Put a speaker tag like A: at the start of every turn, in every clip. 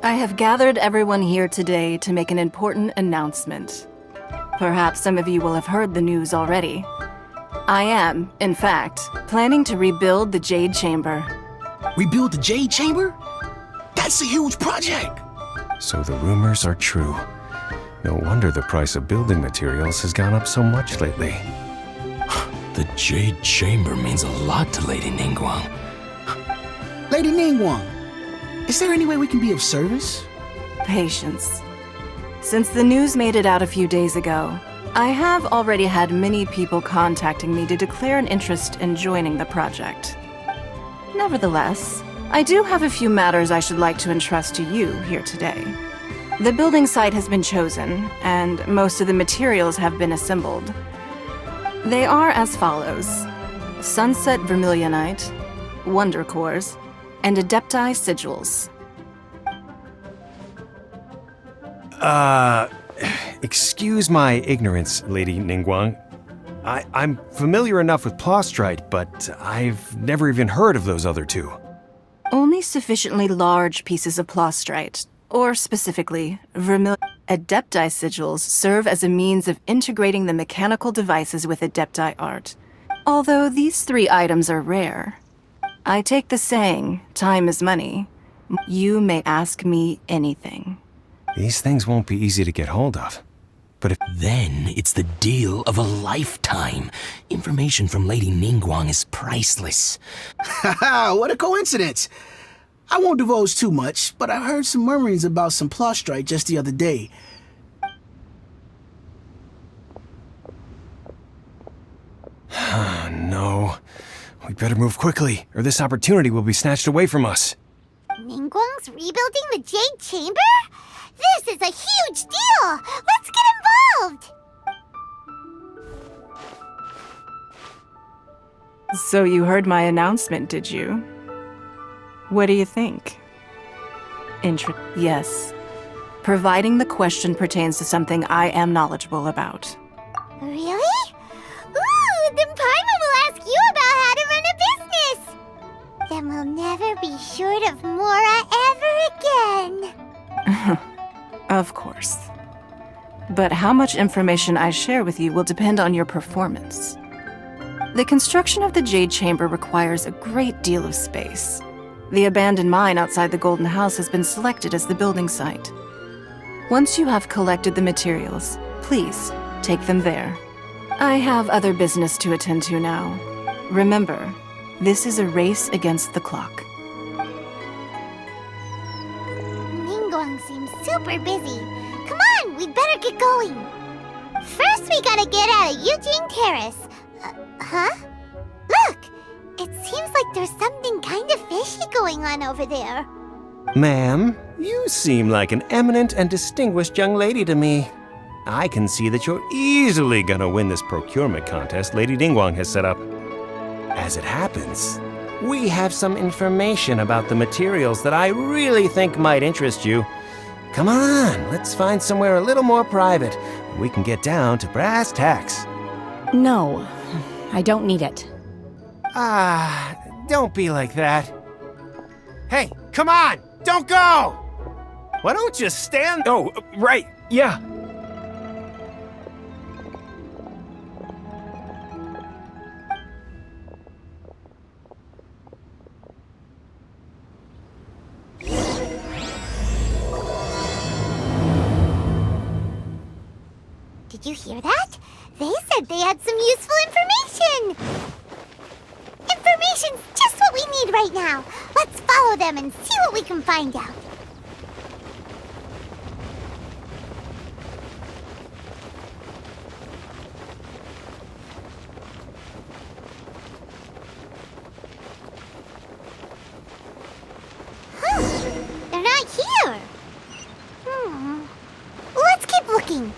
A: I have gathered everyone here today to make an important announcement. Perhaps some of you will have heard the news already. I am, in fact, planning to rebuild the Jade Chamber.
B: Rebuild the Jade Chamber? That's a huge project!
C: So the rumors are true. No wonder the price of building materials has gone up so much lately.
D: The Jade Chamber means a lot to Lady Ningguang.
B: Lady Ningguang, is there any way we can be of service?
A: Patience. Since the news made it out a few days ago, I have already had many people contacting me to declare an interest in joining the project. Nevertheless, I do have a few matters I should like to entrust to you here today. The building site has been chosen, and most of the materials have been assembled. They are as follows: Sunset Vermilionite, Wonder Cores, and Adepti Sigils.
C: Excuse my ignorance, Lady Ningguang. I'm familiar enough with Plostrite, but I've never even heard of those other two.
A: Only sufficiently large pieces of Plostrite, or specifically, Adepti Sigils, serve as a means of integrating the mechanical devices with Adepti art. Although these three items are rare, I take the saying, time is money. You may ask me anything.
C: These things won't be easy to get hold of. But if
D: Then it's the deal of a lifetime. Information from Lady Ningguang is priceless.
B: Haha, what a coincidence! I won't divulge too much, but I heard some murmurings about some Plostrite just the other day.
C: no. We better move quickly, or this opportunity will be snatched away from us.
E: Ningguang's rebuilding the Jade Chamber? This is a huge deal! Let's get involved!
A: So you heard my announcement, did you? What do you think? Yes. Providing the question pertains to something I am knowledgeable about.
E: Really? Ooh, then Paimon will ask you about how to run a business! Then we'll never be short of Mora ever again.
A: Of course. But how much information I share with you will depend on your performance. The construction of the Jade Chamber requires a great deal of space. The abandoned mine outside the Golden House has been selected as the building site. Once you have collected the materials, please take them there. I have other business to attend to now. Remember, this is a race against the clock.
E: Ningguang seems super busy. Come on, we better get going. First, we gotta get out of Yujing Terrace. Huh? Look! It seems like there's something kind of fishy going on over there.
C: Ma'am, you seem like an eminent and distinguished young lady to me. I can see that you're easily gonna win this procurement contest Lady Ningguang has set up. As it happens, we have some information about the materials that I really think might interest you. Come on, let's find somewhere a little more private. We can get down to brass tacks.
F: No, I don't need it.
C: Don't be like that. Hey, come on! Don't go! Why don't you stand— Oh, right, yeah.
E: Did you hear that? They said they had some useful information! Information's just what we need right now. Let's follow them and see what we can find out. Huh, they're not here. Let's keep looking.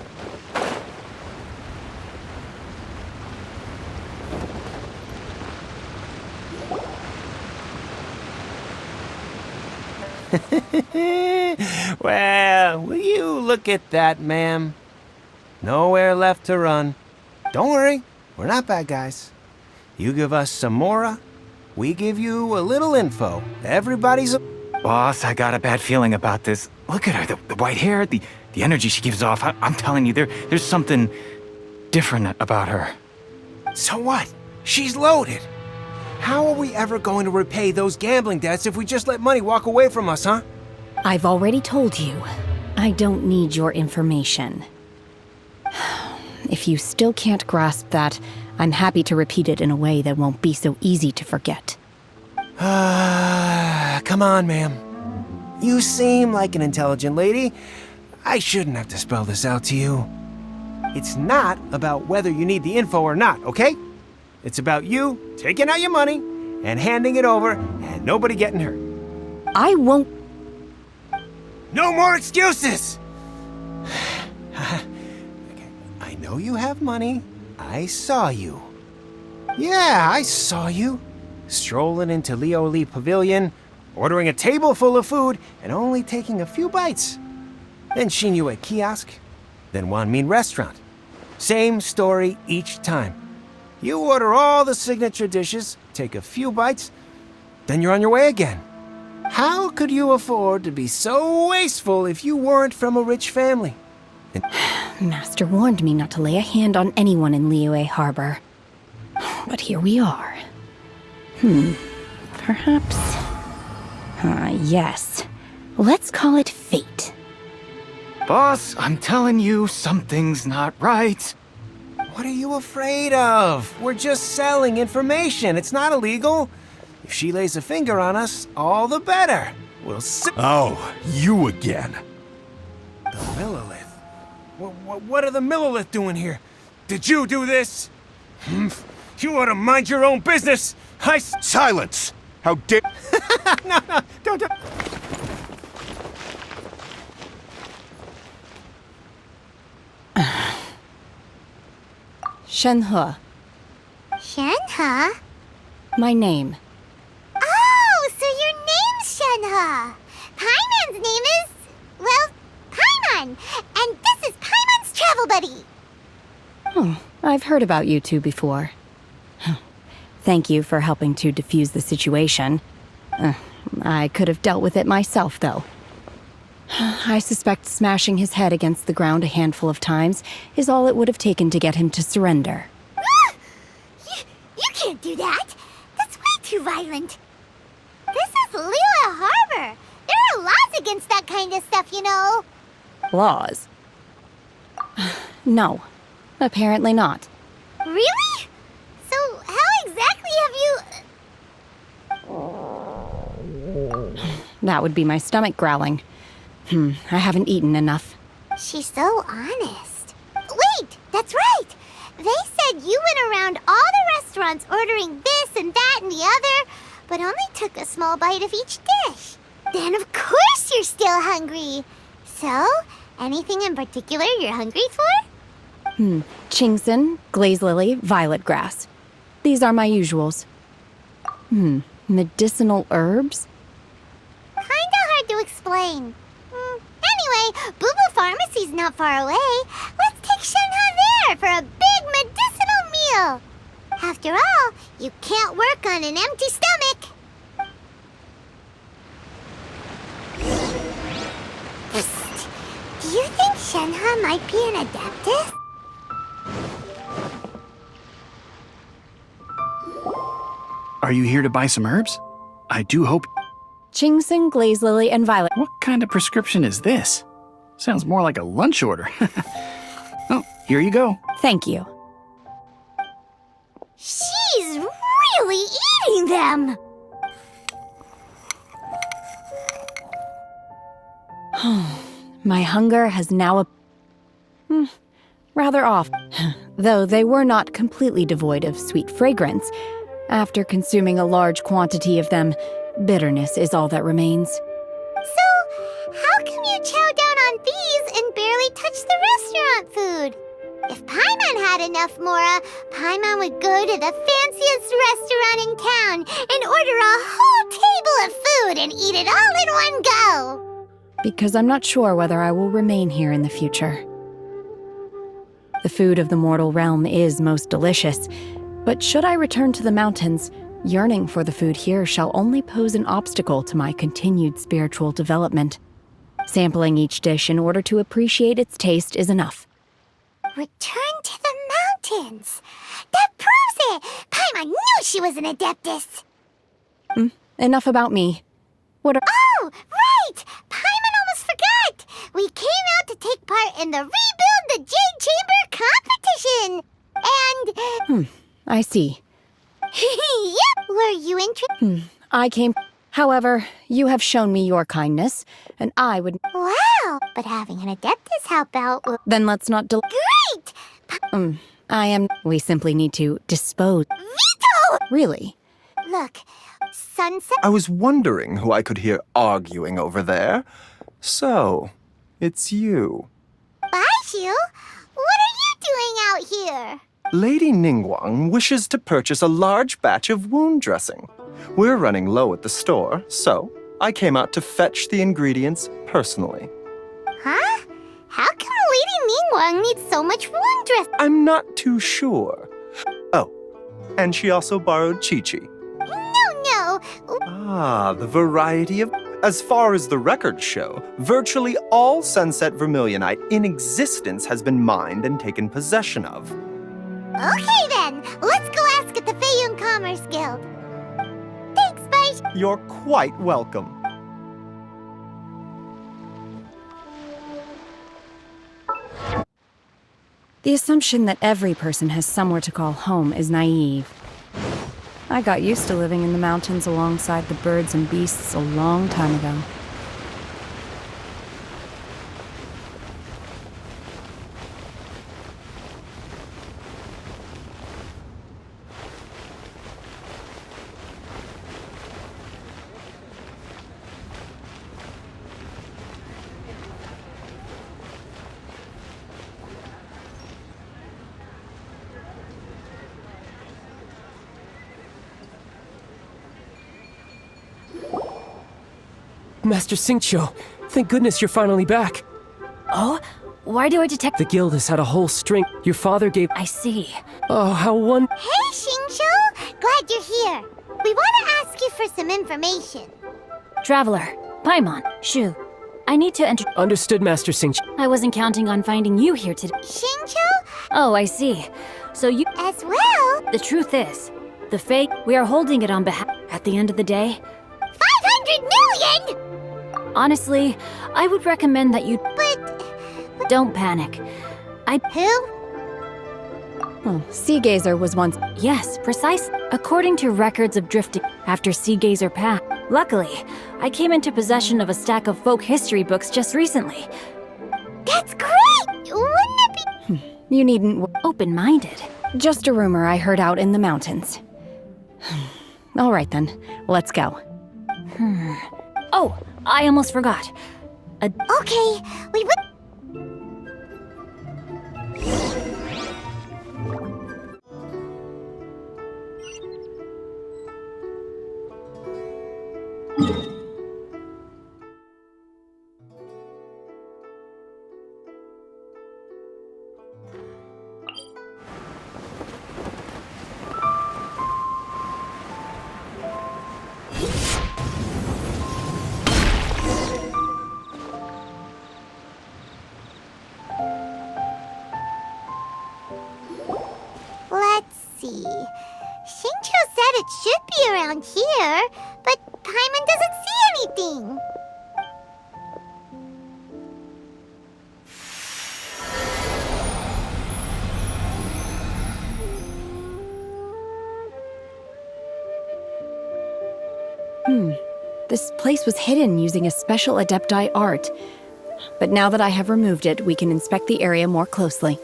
C: Well, will you look at that, ma'am? Nowhere left to run. Don't worry, we're not bad guys. You give us some mora, we give you a little info. Everybody's a...
G: Boss, I got a bad feeling about this. Look at her, the white hair, the energy she gives off. I'm telling you, there's something different about her.
C: So what? She's loaded. How are we ever going to repay those gambling debts if we just let money walk away from us, huh?
F: I've already told you, I don't need your information. If you still can't grasp that, I'm happy to repeat it in a way that won't be so easy to forget.
C: Come on, ma'am. You seem like an intelligent lady. I shouldn't have to spell this out to you. It's not about whether you need the info or not, okay? It's about you taking out your money and handing it over and nobody getting hurt.
F: I won't...
C: No more excuses! Okay, I know you have money. I saw you. Yeah, I saw you. Strolling into Leo Lee Pavilion, ordering a table full of food, and only taking a few bites. Then Shinyue Kiosk, then Wanmin Restaurant. Same story each time. You order all the signature dishes, take a few bites, then you're on your way again. How could you afford to be so wasteful if you weren't from a rich family?
F: Master warned me not to lay a hand on anyone in Liyue Harbor. But here we are. Perhaps... yes. Let's call it fate.
G: Boss, I'm telling you, something's not right.
C: What are you afraid of? We're just selling information. It's not illegal. If she lays a finger on us, all the better. We'll see.
H: Oh, you again.
C: The Millilith. What are the Millilith doing here? Did you do this? You ought to mind your own business.
H: Silence! How dare...
C: No, don't.
F: Shenhe.
E: Shenhe?
F: My name.
E: Oh, so your name's Shenhe. Paimon's name is... well, Paimon. And this is Paimon's travel buddy.
F: Oh, I've heard about you two before. Thank you for helping to defuse the situation. I could have dealt with it myself, though. I suspect smashing his head against the ground a handful of times is all it would have taken to get him to surrender.
E: You can't do that. That's way too violent. This is Liyue Harbor. There are laws against that kind of stuff, you know.
F: Laws? No, apparently not.
E: Really? So how exactly have you...
F: That would be my stomach growling. I haven't eaten enough.
E: She's so honest. Wait, that's right. They said you went around all the restaurants ordering this and that and the other, but only took a small bite of each dish. Then of course you're still hungry. So, anything in particular you're hungry for?
F: Chingson, glaze lily, violet grass. These are my usuals. Medicinal herbs?
E: Kinda hard to explain. Anyway, Boo Pharmacy's not far away. Let's take Shenhe there for a big medicinal meal. After all, you can't work on an empty stomach. Psst. Do you think Shenhe might be an adeptus?
I: Are you here to buy some herbs? I do hope...
F: Chingson, glaze lily, and violet.
I: What kind of prescription is this? Sounds more like a lunch order. Oh, here you go.
F: Thank you.
E: She's really eating them!
F: My hunger has now rather off. Though they were not completely devoid of sweet fragrance. After consuming a large quantity of them, bitterness is all that remains.
E: So, how come you chow down on these and barely touch the restaurant food? If Paimon had enough mora, Paimon would go to the fanciest restaurant in town and order a whole table of food and eat it all in one go!
F: because I'm not sure whether I will remain here in the future. The food of the mortal realm is most delicious, but should I return to the mountains, yearning for the food here shall only pose an obstacle to my continued spiritual development. Sampling each dish in order to appreciate its taste is enough.
E: Return to the mountains. That proves it. Paimon knew she was an Adeptus.
F: Enough about me.
E: Oh, right! Paimon almost forgot! We came out to take part in the Rebuild the Jade Chamber competition! And...
F: I see.
E: Yep! Were you interested?
F: I came... However, you have shown me your kindness, and I would...
E: Wow! But having an Adeptus help out will...
F: Then let's not
E: Great!
F: We simply need to dispose...
E: Veto!
F: Really?
E: Look, Sunset...
H: I was wondering who I could hear arguing over there. So, it's you.
E: Baishu? What are you doing out here?
H: Lady Ningguang wishes to purchase a large batch of wound dressing. We're running low at the store, so I came out to fetch the ingredients personally.
E: Huh? How come Lady Ningguang needs so much wound dressing?
H: I'm not too sure. Oh, and she also borrowed Chi-Chi.
E: No.
H: Ah, the variety of... As far as the records show, virtually all Sunset Vermilionite in existence has been mined and taken possession of.
E: Okay then, let's go ask at the Feiyun Commerce Guild. Thanks, Baishu.
H: You're quite welcome.
F: The assumption that every person has somewhere to call home is naive. I got used to living in the mountains alongside the birds and beasts a long time ago.
J: Master Xingqiu, thank goodness you're finally back.
K: Oh? Why do I detect—
J: The guild has had a whole string. Your father gave—
K: I see.
J: Oh, how
E: Hey, Xingqiu! Glad you're here. We want to ask you for some information.
K: Traveler, Paimon, Shu. I need to enter—
J: Understood, Master Xingqiu.
K: I wasn't counting on finding you here today.
E: Xingqiu?
K: Oh, I see. So you—
E: As well?
K: The truth is, the fake— we are holding it on behalf— At the end of the day—
E: 500 million!
K: Honestly, I would recommend that you—
E: But...
K: Don't panic.
E: Who?
F: Seagazer was once—
K: Yes, precisely. According to records of drifting after Seagazer passed. Luckily, I came into possession of a stack of folk history books just recently.
E: That's great! Wouldn't it be...
F: You needn't—
K: Open-minded.
F: Just a rumor I heard out in the mountains. All right then, let's go.
K: Oh, I almost forgot.
E: Okay, we would... Let's see. Xingqiu said it should be around here, but Paimon doesn't see anything.
F: This place was hidden using a special Adepti art. But now that I have removed it, we can inspect the area more closely.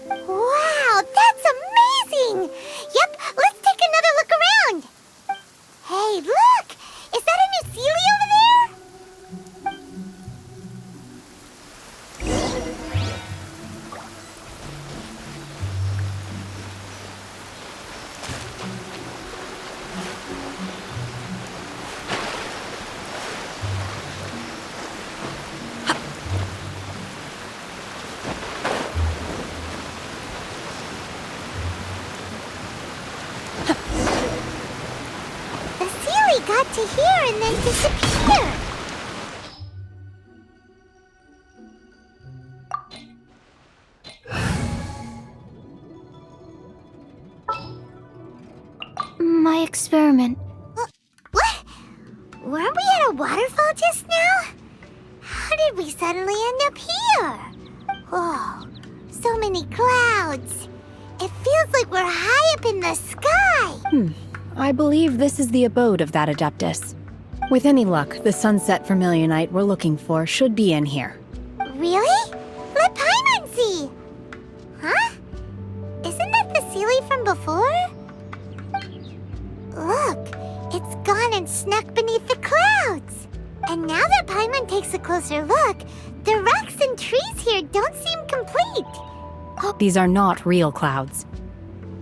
E: Wow, that's amazing! Yep, let's take another look around. Hey, look! Is that a new Sealy over there? got to here and then disappeared. My experiment. What? Weren't we at a waterfall just now? How did we suddenly end up here? Whoa, so many clouds. It feels like we're high up in the sky.
F: I believe this is the abode of that Adeptus. With any luck, the sunset Vermilionite we're looking for should be in here.
E: Really? Let Paimon see. Huh? Isn't that the Sealy from before? Look, it's gone and snuck beneath the clouds. And now that Paimon takes a closer look, the rocks and trees here don't seem complete.
F: These are not real clouds.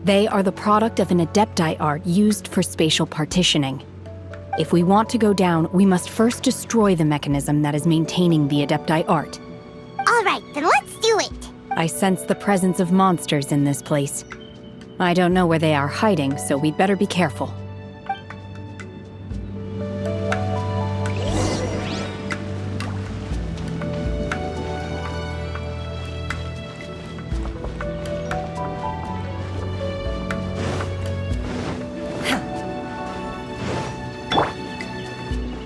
F: They are the product of an Adepti art used for spatial partitioning. If we want to go down, we must first destroy the mechanism that is maintaining the Adepti art.
E: All right, then let's do it.
F: I sense the presence of monsters in this place. I don't know where they are hiding, so we'd better be careful.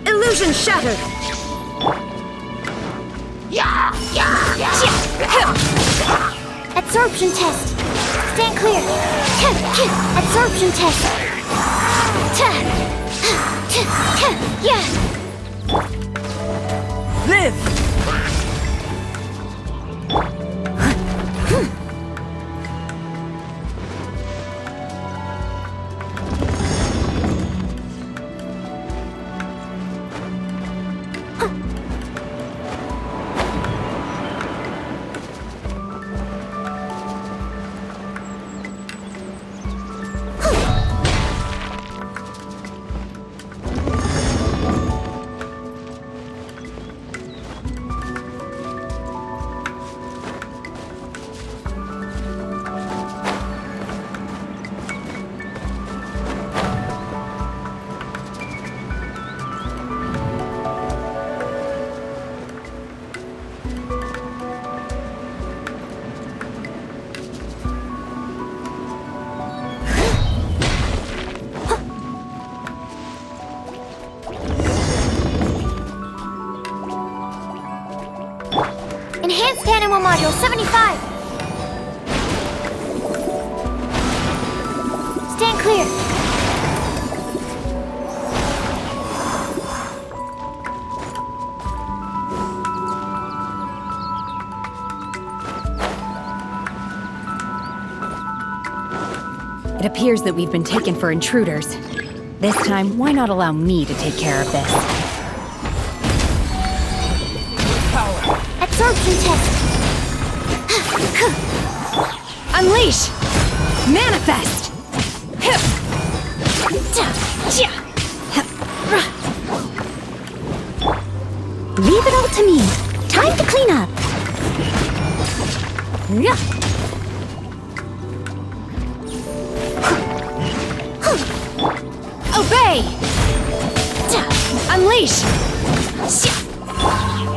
L: Illusion shattered!
E: Absorption test. Stand clear. Absorption test.
L: Live!
E: Enhanced Animal Module 75. Stand clear.
F: It appears that we've been taken for intruders. This time, why not allow me to take care of this?
E: Absorption test.
F: Unleash! Manifest!
E: Leave it all to me. Time to clean up.
F: Obey! Unleash!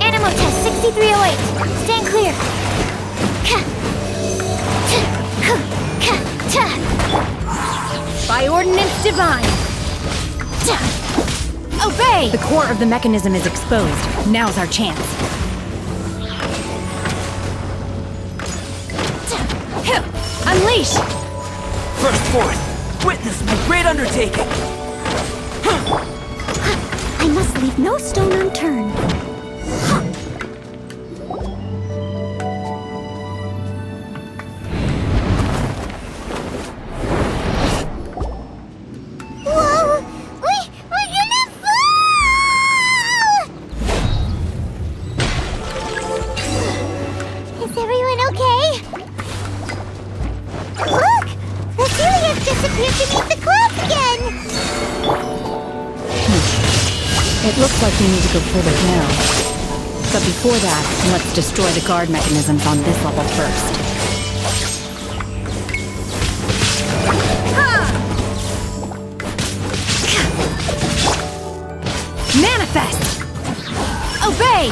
E: Animal test 6308. Stand clear.
F: By ordinance divine! Obey! The core of the mechanism is exposed. Now's our chance. Unleash!
L: First forth, witness my great undertaking!
E: I must leave no stone unturned. Whoa! We're gonna fall! Is everyone okay? Look! The Celiac disappeared beneath the clouds again!
F: It looks like we need to go further down. But before that, let's destroy the guard mechanisms on this level first. Manifest! Obey!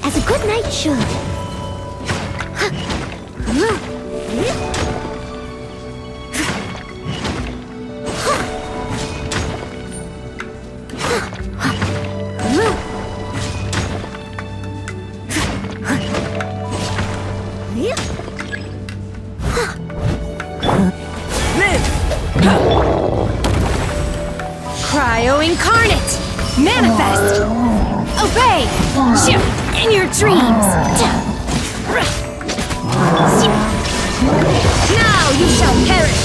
E: As a good knight should.
F: Cryo Incarnate! Manifest! Obey! In your dreams! Now you shall perish!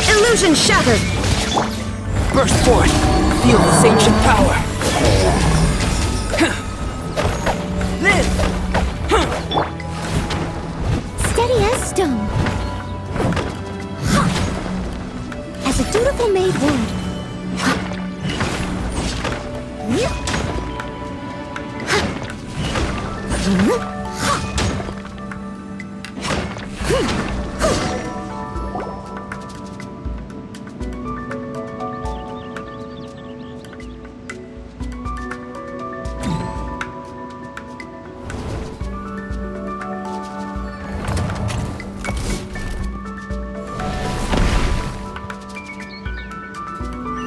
F: Illusion shattered!
L: Burst forth! Feel this ancient power! Live!
E: Steady as stone. As a dutiful maid would.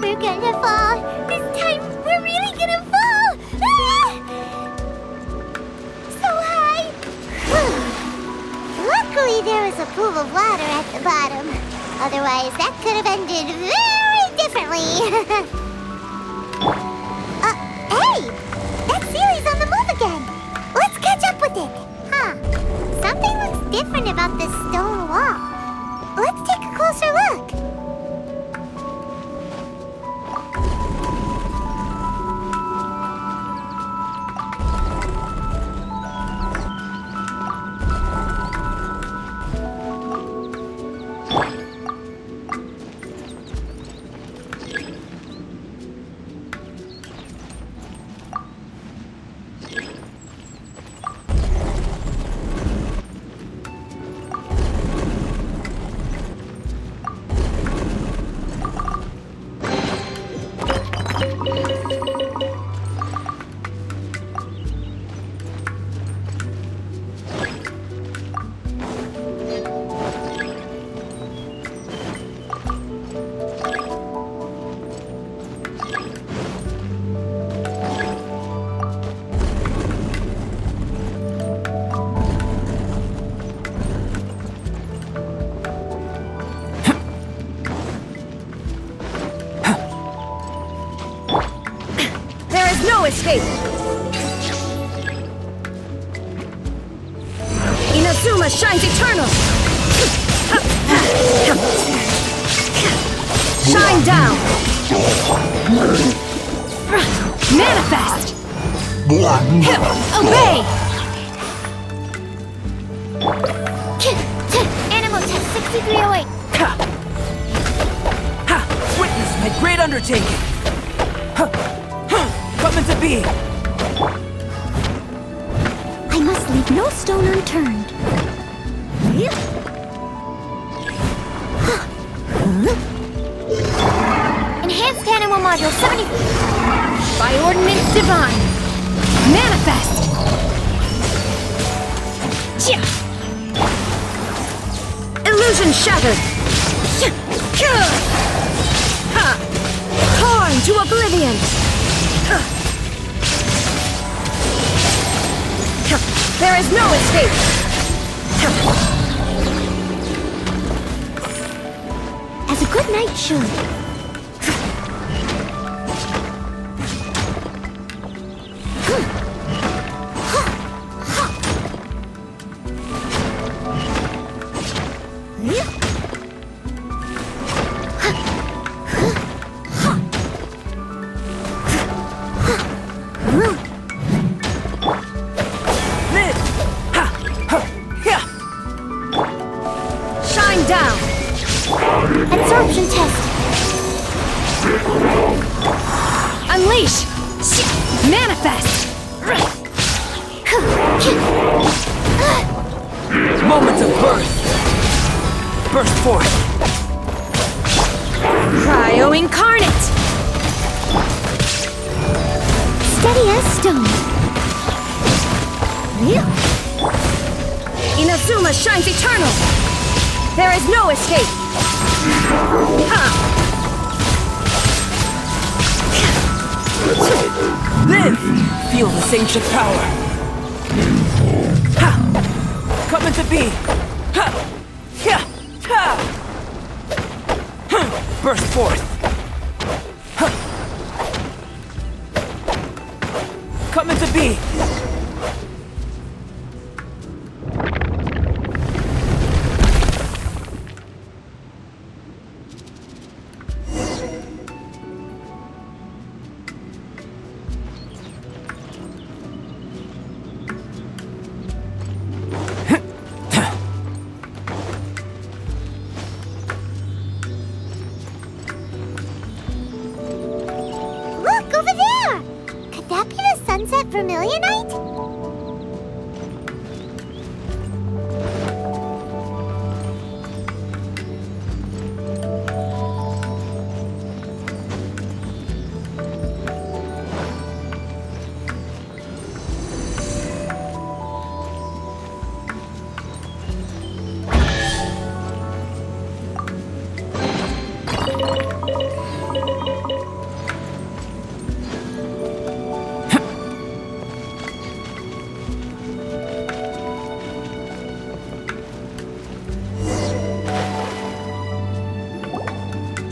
E: We're gonna fall. This time, we're really gonna fall. Ah! So high. Luckily, there was a pool of water at the bottom. Otherwise, that could have ended very differently. Hey! That Sealy's on the move again. Let's catch up with it. Huh. Something looks different about this stone wall. Let's take a closer look.
F: Escape! Inazuma shines eternal! Shine down! Manifest! Obey!
E: Animal test 6308.
L: Witness my great undertaking! Coming to be!
E: I must leave no stone unturned. Enhanced Animal Module 70.
F: By Ordinance Divine! Manifest! Illusion shattered! Torn to oblivion! There is no escape!
E: As a good knight should.
F: Unleash! Manifest!
L: Moments of birth! Burst forth!
F: Cryo Incarnate!
E: Steady as stone. Really?
F: Inazuma shines eternal! There is no escape!
L: Live! Feel this ancient power! Ha! Come into being! Ha! Ha! Ha! Burst forth! Ha! Come into being!
E: Look, over there! Could that be the sunset vermilionite?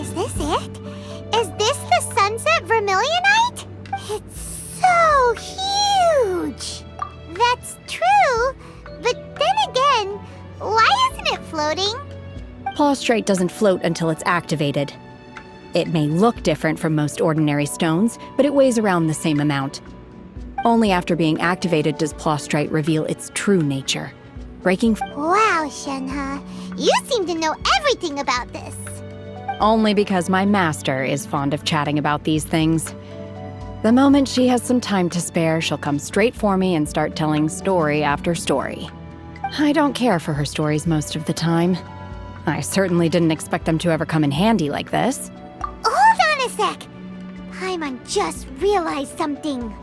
E: Is this it? Is this the sunset vermilionite? It's so huge! That's true, but then again, why isn't it floating?
F: Plaustrite doesn't float until it's activated. It may look different from most ordinary stones, but it weighs around the same amount. Only after being activated does Plaustrite reveal its true nature. Breaking
E: Wow, Shenhe, you seem to know everything about this.
F: only because my master is fond of chatting about these things. The moment she has some time to spare, she'll come straight for me and start telling story after story. I don't care for her stories most of the time. I certainly didn't expect them to ever come in handy like this.
E: Hold on a sec! Paimon just realized something.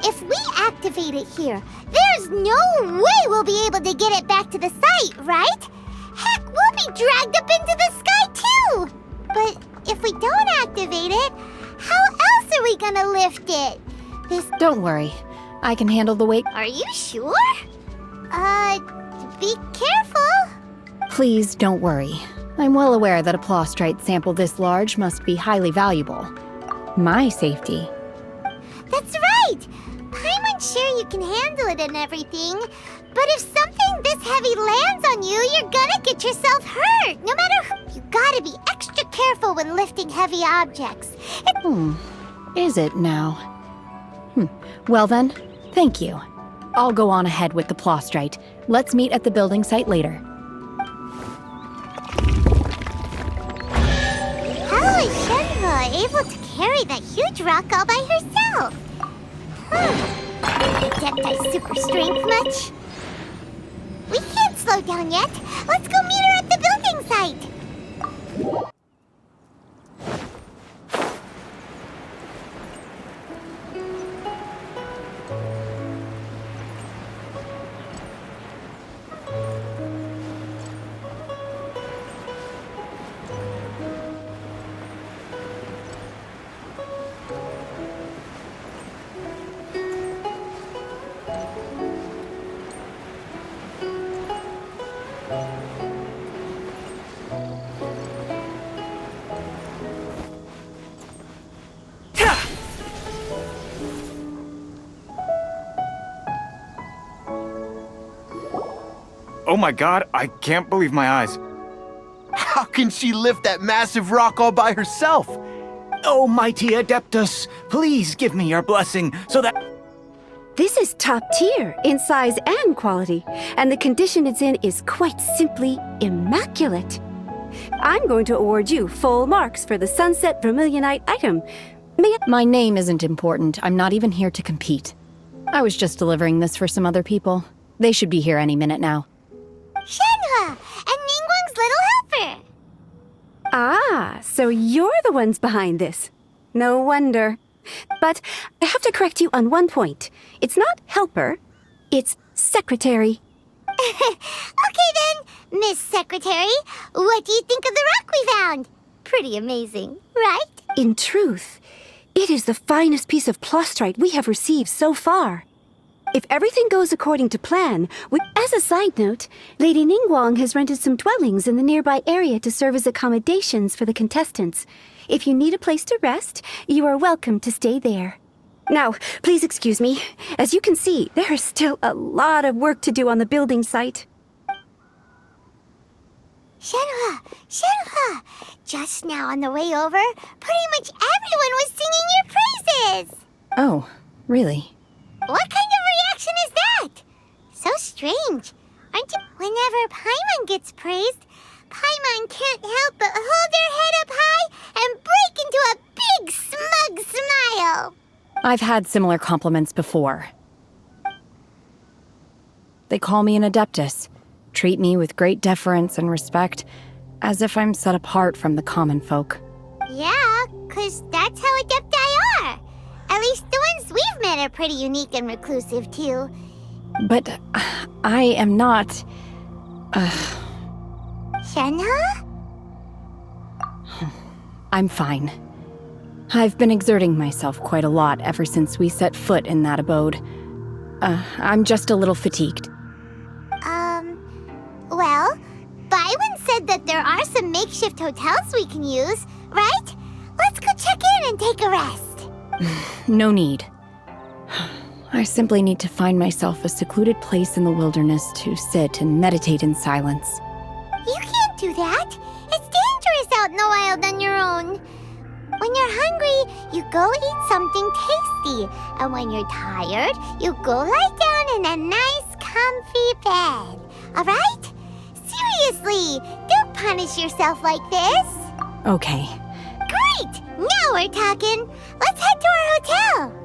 E: If we activate it here, there's no way we'll be able to get it back to the site, right? Heck, we'll be dragged up into the sky too! But if we don't activate it, how else are we gonna lift it?
F: Don't worry. I can handle the weight.
E: Are you sure? Be careful.
F: Please don't worry. I'm well aware that a Plaustrite sample this large must be highly valuable. My safety.
E: That's right! Paimon's sure you can handle it and everything, but if something this heavy lands on you, you're gonna get yourself hurt, no matter who. You gotta be extra careful when lifting heavy objects.
F: Is it now? Well then, thank you. I'll go on ahead with the Plaustrite. Let's meet at the building site later.
E: How is Shenhe able to carry that huge rock all by herself? Adepti super strength much? We can't slow down yet. Let's go meet her at the building site.
G: Oh my god, I can't believe my eyes.
M: How can she lift that massive rock all by herself?
G: Oh, mighty Adeptus, please give me your blessing so that...
N: This is top tier in size and quality, and the condition it's in is quite simply immaculate. I'm going to award you full marks for the Sunset Vermilionite item.
F: My name isn't important. I'm not even here to compete. I was just delivering this for some other people. They should be here any minute now.
E: Shenhe! And Ningguang's little helper!
N: Ah, so you're the ones behind this. No wonder. But I have to correct you on one point. It's not helper, it's secretary.
E: Okay then, Miss Secretary. What do you think of the rock we found? Pretty amazing, right?
N: In truth, it is the finest piece of plastrite we have received so far. If everything goes according to plan, as a side note, Lady Ningguang has rented some dwellings in the nearby area to serve as accommodations for the contestants. If you need a place to rest, you are welcome to stay there. Now, please excuse me. As you can see, there is still a lot of work to do on the building site.
E: Shenhe! Shenhe! Just now on the way over, pretty much everyone was singing your praises!
F: Oh, really?
E: What kind of reaction is that? So strange. Aren't you? Whenever Paimon gets praised, Paimon can't help but hold their head up high and break into a big smug smile.
F: I've had similar compliments before. They call me an adeptus, treat me with great deference and respect, as if I'm set apart from the common folk.
E: Yeah, 'cause that's how adepti are. At least the ones we've met are pretty unique and reclusive, too.
F: But I am not...
E: Shenhe?
F: I'm fine. I've been exerting myself quite a lot ever since we set foot in that abode. I'm just a little fatigued.
E: Well, Byron said that there are some makeshift hotels we can use, right? Let's go check in and take a rest.
F: No need. I simply need to find myself a secluded place in the wilderness to sit and meditate in silence.
E: You can't do that. It's dangerous out in the wild on your own. When you're hungry, you go eat something tasty. And when you're tired, you go lie down in a nice, comfy bed. All right? Seriously, don't punish yourself like this.
F: Okay.
E: Great! Now we're talking. Let's head to our hotel.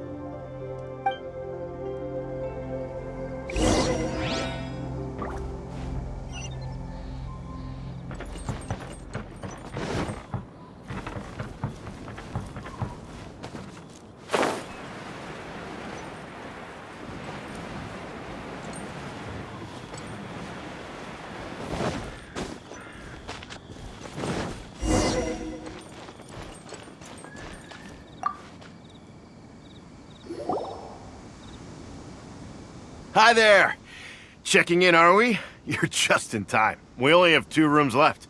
M: Hi there! Checking in, are we? You're just in time. We only have 2 rooms left.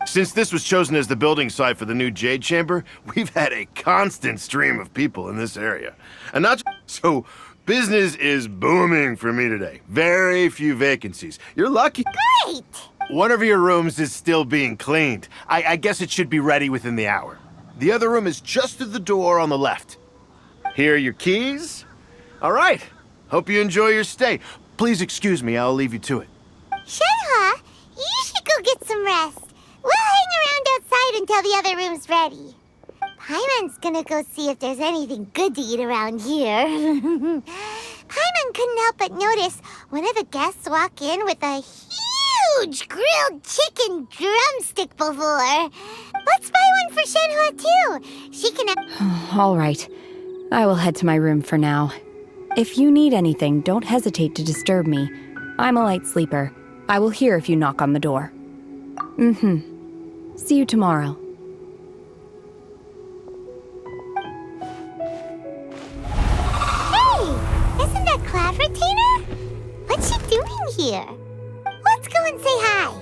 M: Since this was chosen as the building site for the new Jade Chamber, we've had a constant stream of people in this area. And not so business is booming for me today. Very few vacancies. You're lucky.
E: Great!
M: One of your rooms is still being cleaned. I guess it should be ready within the hour. The other room is just through the door on the left. Here are your keys. All right. Hope you enjoy your stay. Please excuse me, I'll leave you to it.
E: Shenhe, you should go get some rest. We'll hang around outside until the other room's ready. Paimon's gonna go see if there's anything good to eat around here. Paimon couldn't help but notice one of the guests walk in with a huge grilled chicken drumstick before. Let's buy one for Shenhe too. She can have...
F: All right. I will head to my room for now. If you need anything, don't hesitate to disturb me. I'm a light sleeper. I will hear if you knock on the door. See you tomorrow.
E: Hey! Isn't that Cloud Retainer? What's she doing here? Let's go and say hi.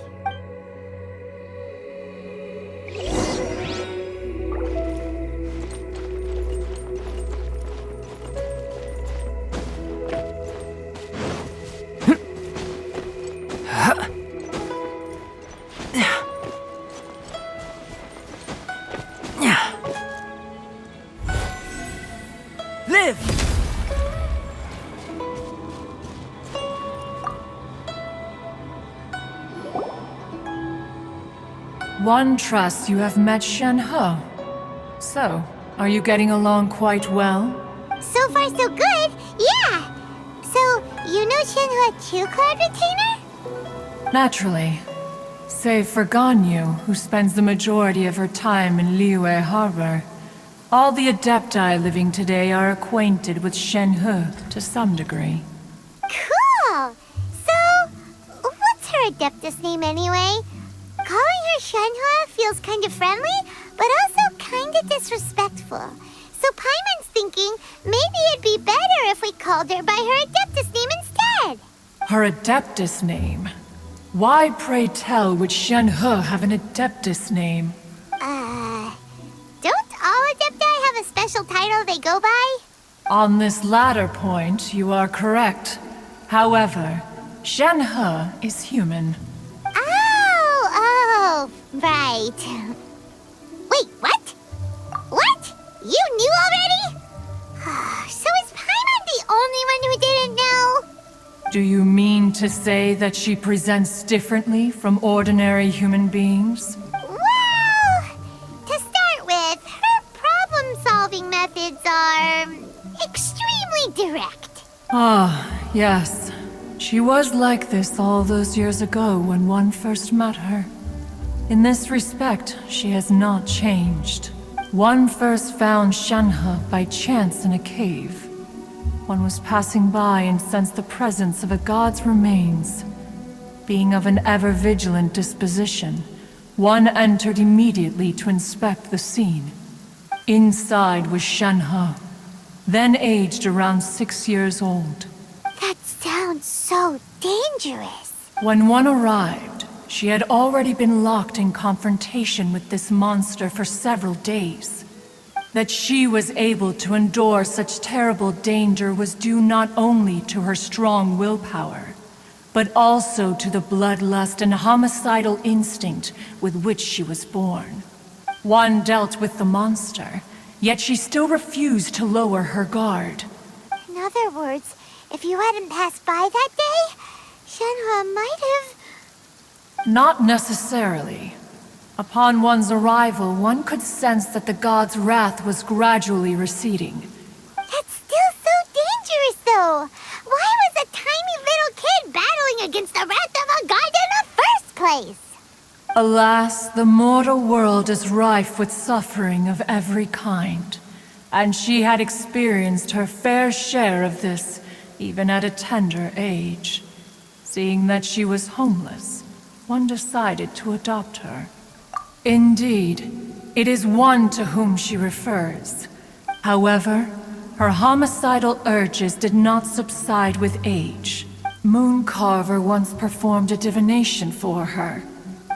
L: Live!
O: One trusts you have met Shenhe. So,
L: Are you getting along quite well?
E: So far, so good. Yeah. So, you know Shenhe Q Cloud Retainer?
L: Naturally. Save for Ganyu, who spends the majority of her time in Liyue Harbor. All the Adepti living today are acquainted with Shenhe to some degree.
E: Cool! So, what's her Adeptus name anyway? Calling her Shenhe feels kind of friendly, but also kind of disrespectful. So Paimon's thinking maybe it'd be better if we called her by her Adeptus name instead.
L: Her Adeptus name? Why, pray tell, would Shenhe have an Adeptus name?
E: Don't all Adepti have a special title they go by?
L: On this latter point, you are correct. However, Shenhe is human.
E: Oh, right. Wait, what? What? You knew already? So is Paimon the only one who didn't know?
L: Do you mean to say that she presents differently from ordinary human beings?
E: Well, to start with, her problem-solving methods are extremely direct.
L: Ah, yes. She was like this all those years ago when one first met her. In this respect, she has not changed. One first found Shenhe by chance in a cave. One was passing by and sensed the presence of a god's remains. Being of an ever-vigilant disposition, one entered immediately to inspect the scene. Inside was Shenhe, then aged around 6 years old.
E: That sounds so dangerous.
L: When one arrived, she had already been locked in confrontation with this monster for several days. That she was able to endure such terrible danger was due not only to her strong willpower, but also to the bloodlust and homicidal instinct with which she was born. One dealt with the monster, yet she still refused to lower her guard.
E: In other words, if you hadn't passed by that day, Shenhe might have...
L: Not necessarily. Upon one's arrival, one could sense that the god's wrath was gradually receding.
E: That's still so dangerous, though. Why was a tiny little kid battling against the wrath of a god in the first place?
L: Alas, the mortal world is rife with suffering of every kind, and she had experienced her fair share of this, even at a tender age. Seeing that she was homeless, one decided to adopt her. Indeed, it is one to whom she refers. However, her homicidal urges did not subside with age. Mooncarver once performed a divination for her.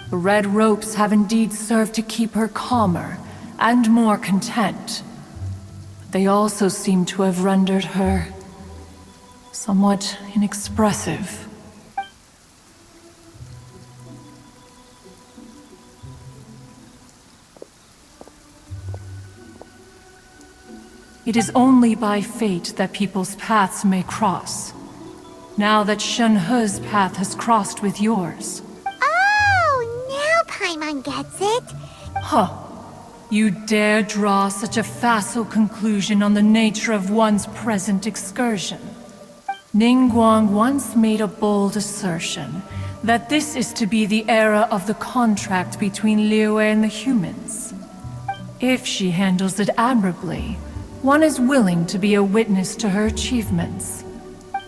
L: The red ropes have indeed served to keep her calmer and more content. They also seem to have rendered her somewhat inexpressive. It is only by fate that people's paths may cross. Now that Shenhe's path has crossed with yours.
E: Oh, now Paimon gets it.
L: Huh. You dare draw such a facile conclusion on the nature of one's present excursion. Ningguang once made a bold assertion that this is to be the era of the contract between Liyue and the humans. If she handles it admirably, one is willing to be a witness to her achievements.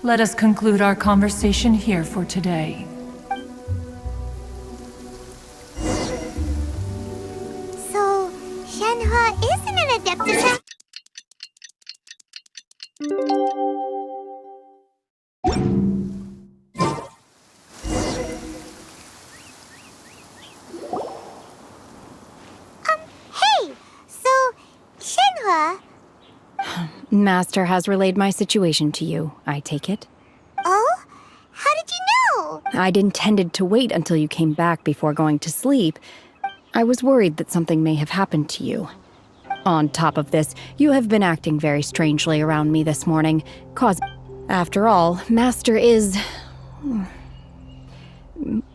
L: Let us conclude our conversation here for today.
E: So, Shenhe isn't an Adeptus. Hey! So, Shenhe...
F: Master has relayed my situation to you, I take it.
E: Oh? How did you know?
F: I'd intended to wait until you came back before going to sleep. I was worried that something may have happened to you. On top of this, you have been acting very strangely around me this morning, After all, Master is...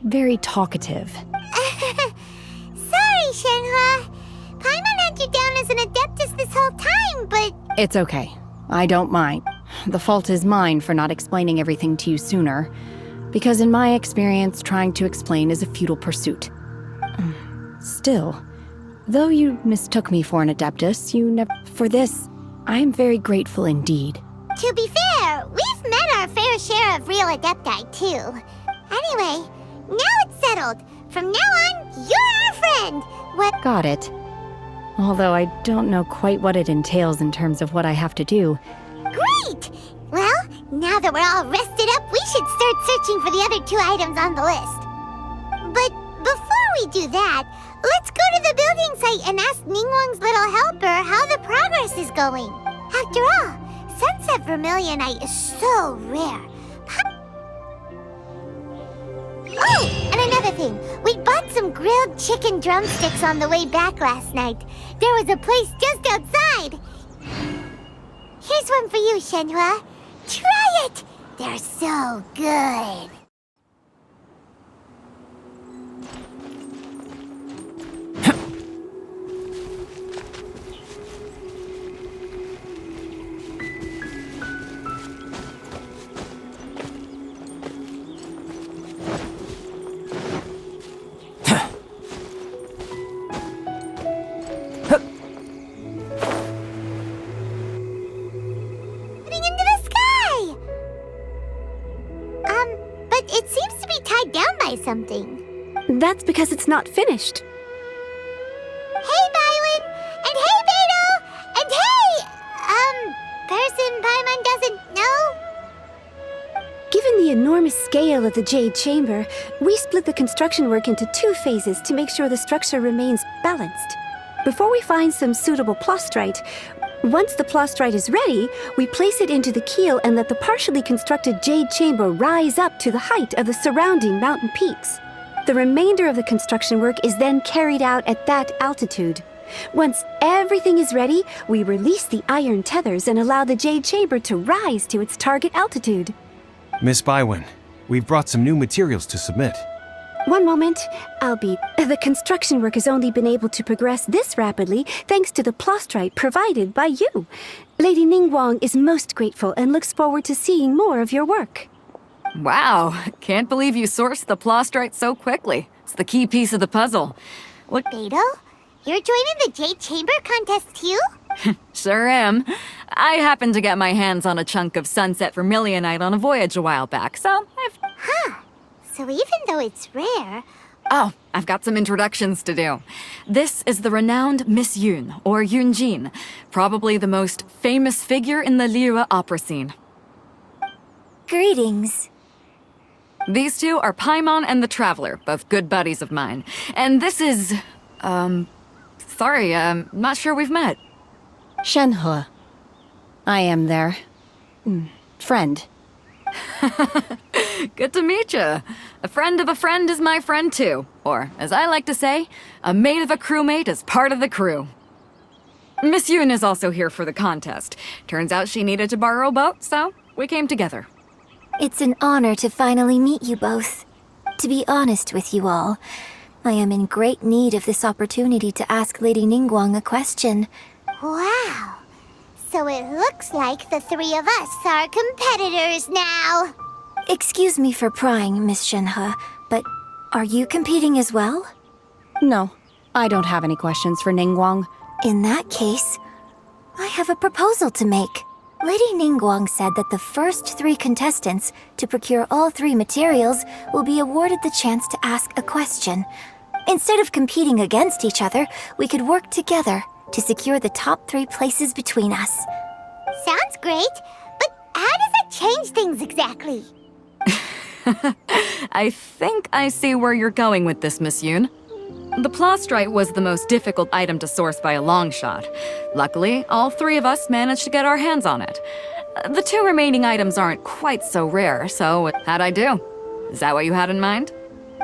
F: very talkative.
E: Sorry, Shenhe. Paimon had had you down as an Adeptus this whole time, but...
F: It's okay. I don't mind. The fault is mine for not explaining everything to you sooner. Because in my experience, trying to explain is a futile pursuit. Still, though you mistook me for an Adeptus, you never... For this, I am very grateful indeed.
E: To be fair, we've met our fair share of real Adepti, too. Anyway, now it's settled. From now on, you're our friend. What?
F: Got it. Although I don't know quite what it entails in terms of what I have to do.
E: Great! Well, now that we're all rested up, we should start searching for the other 2 items on the list. But before we do that, let's go to the building site and ask Ningguang's little helper how the progress is going. After all, Sunset Vermilionite is so rare. Oh, and another thing. We bought some grilled chicken drumsticks on the way back last night. There was a place just outside. Here's one for you, Shenhe. Try it! They're so good. It seems to be tied down by something.
N: That's because it's not finished.
E: Hey, Bywin! And hey, Beto! And hey! Person Paimon doesn't know?
N: Given the enormous scale of the Jade Chamber, we split the construction work into 2 phases to make sure the structure remains balanced. Before we find some suitable plastrite, once the plastrite is ready, we place it into the keel and let the partially constructed Jade Chamber rise up to the height of the surrounding mountain peaks. The remainder of the construction work is then carried out at that altitude. Once everything is ready, we release the iron tethers and allow the Jade Chamber to rise to its target altitude.
C: Miss Bywin, we've brought some new materials to submit.
N: One moment, Albie. The construction work has only been able to progress this rapidly thanks to the plastrite provided by you. Lady Ningguang is most grateful and looks forward to seeing more of your work.
O: Wow, can't believe you sourced the plastrite so quickly. It's the key piece of the puzzle. What?
E: Beto? You're joining the Jade Chamber contest too?
O: Sure am. I happened to get my hands on a chunk of sunset vermilionite on a voyage a while back, so
E: Huh. So even though it's rare...
O: Oh, I've got some introductions to do. This is the renowned Miss Yun, or Yunjin, probably the most famous figure in the Liyue opera scene.
E: Greetings.
O: These 2 are Paimon and the Traveler, both good buddies of mine. And this is... sorry, not sure we've met.
F: Shenhe. I am their... friend.
O: Good to meet you. A friend of a friend is my friend too. Or, as I like to say, a mate of a crewmate is part of the crew. Miss Yun is also here for the contest. Turns out she needed to borrow a boat, so we came together.
P: It's an honor to finally meet you both. To be honest with you all, I am in great need of this opportunity to ask Lady Ningguang a question.
E: Wow. So it looks like the 3 of us are competitors now.
P: Excuse me for prying, Miss Shenhe, but are you competing as well?
F: No, I don't have any questions for Ningguang.
P: In that case, I have a proposal to make. Lady Ningguang said that the first 3 contestants to procure all 3 materials will be awarded the chance to ask a question. Instead of competing against each other, we could work together to secure the top 3 places between us.
E: Sounds great, but how does that change things exactly?
O: I think I see where you're going with this, Miss Yun. The plastrite was the most difficult item to source by a long shot. Luckily, all 3 of us managed to get our hands on it. The 2 remaining items aren't quite so rare, so how'd I do? Is that what you had in mind?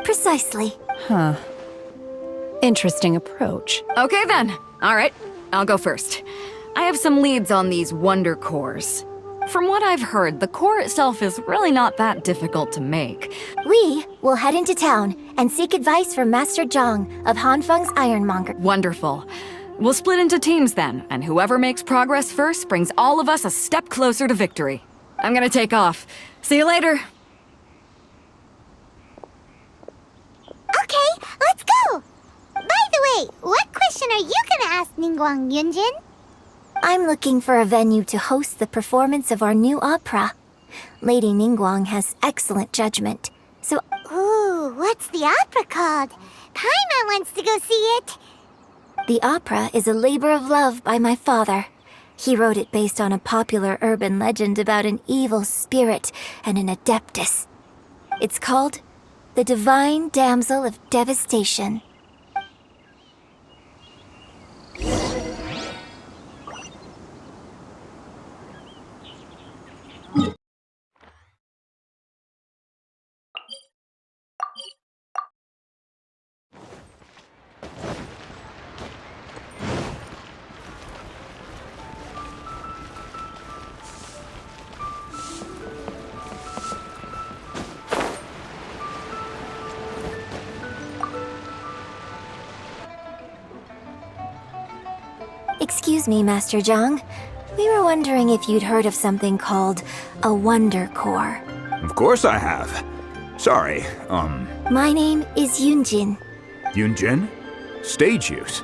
P: Precisely.
F: Huh. Interesting approach.
O: Okay then. All right, I'll go first. I have some leads on these wonder cores. From what I've heard, the core itself is really not that difficult to make.
P: We will head into town and seek advice from Master Zhang of Hanfeng's Ironmonger.
O: Wonderful. We'll split into teams then, and whoever makes progress first brings all of us a step closer to victory. I'm gonna take off. See you later.
E: Okay, let's go! By the way, what question are you gonna ask Ningguang Yunjin?
P: I'm looking for a venue to host the performance of our new opera. Lady Ningguang has excellent judgment, so...
E: Ooh, what's the opera called? Paimon wants to go see it.
P: The opera is a labor of love by my father. He wrote it based on a popular urban legend about an evil spirit and an adeptus. It's called The Divine Damsel of Devastation. Excuse me, Master Zhang. We were wondering if you'd heard of something called a Wonder Core.
Q: Of course I have. Sorry,
P: My name is Yunjin.
Q: Yunjin? Stage use.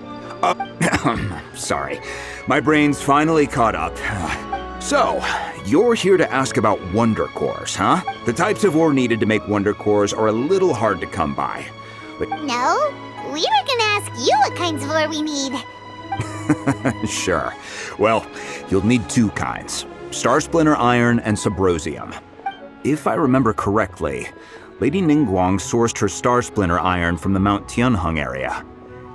Q: Sorry. My brain's finally caught up. So, you're here to ask about Wonder Cores, huh? The types of ore needed to make Wonder Cores are a little hard to come by. But
E: No, we were gonna ask you what kinds of ore we need.
Q: Sure. Well, you'll need two kinds. Star Splinter Iron and Subrosium. If I remember correctly, Lady Ningguang sourced her Star Splinter Iron from the Mount Tianheng area.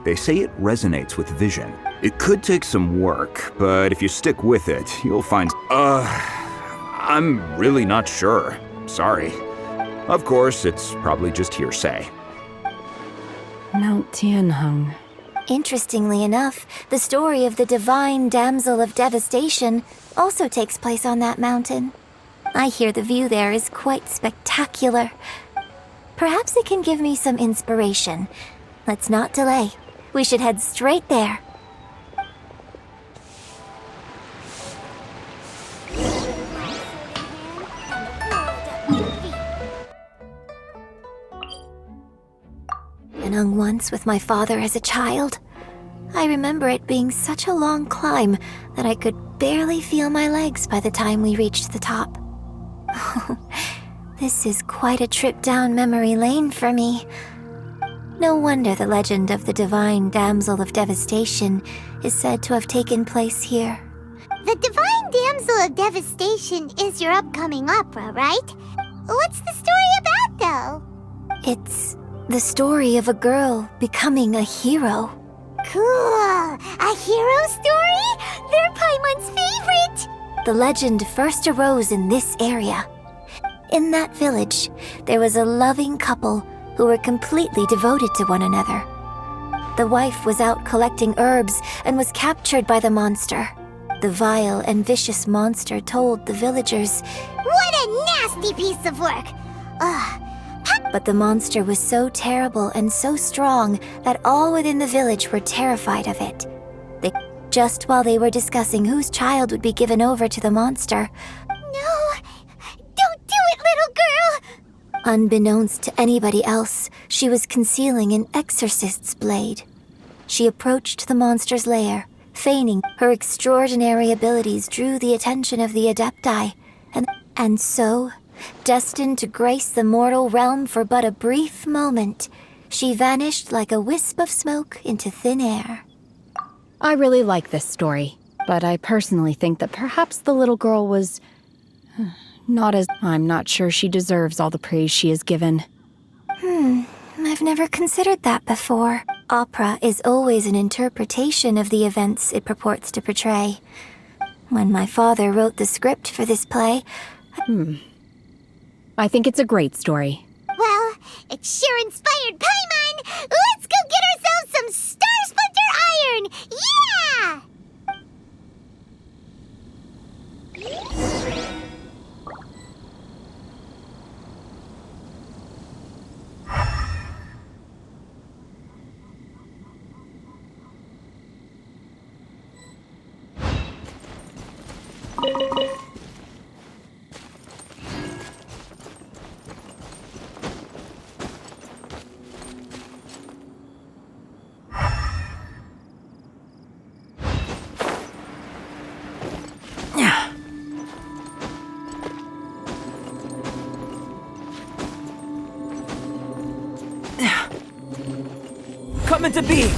Q: They say it resonates with vision. It could take some work, but if you stick with it, you'll find... I'm really not sure. Sorry. Of course, it's probably just hearsay.
F: Mount Tianheng.
P: Interestingly enough, the story of the Divine Damsel of Devastation also takes place on that mountain. I hear the view there is quite spectacular. Perhaps it can give me some inspiration. Let's not delay. We should head straight there. Penang once with my father as a child. I remember it being such a long climb that I could barely feel my legs by the time we reached the top. This is quite a trip down memory lane for me. No wonder the legend of the Divine Damsel of Devastation is said to have taken place here.
E: The Divine Damsel of Devastation is your upcoming opera, right? What's the story about, though?
P: It's the story of a girl becoming a hero.
E: Cool! A hero story? They're Paimon's favorite!
P: The legend first arose in this area. In that village, there was a loving couple who were completely devoted to one another. The wife was out collecting herbs and was captured by the monster. The vile and vicious monster told the villagers,
E: "What a nasty piece of work! Ugh."
P: But the monster was so terrible and so strong that all within the village were terrified of it. Just while they were discussing whose child would be given over to the monster.
E: No! Don't do it, little girl!
P: Unbeknownst to anybody else, she was concealing an exorcist's blade. She approached the monster's lair, feigning her extraordinary abilities drew the attention of the Adepti, and so, destined to grace the mortal realm for but a brief moment, she vanished like a wisp of smoke into thin air.
F: I really like this story, but I personally think that perhaps the little girl was... I'm not sure she deserves all the praise she is given.
P: I've never considered that before. Opera is always an interpretation of the events it purports to portray. When my father wrote the script for this play...
F: I think it's a great story.
E: Well, it sure inspired Paimon! Let's go get ourselves some Star Splinter Iron! Yeah!
J: Come into being!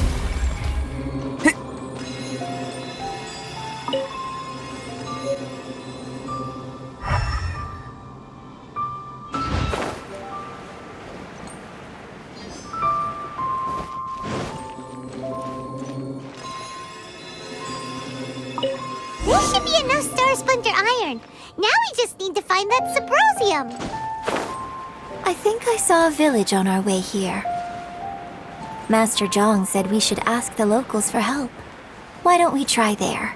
E: There should be enough Star Splinter Iron. Now we just need to find that Subrosium.
P: I think I saw a village on our way here. Master Zhang said we should ask the locals for help. Why don't we try there?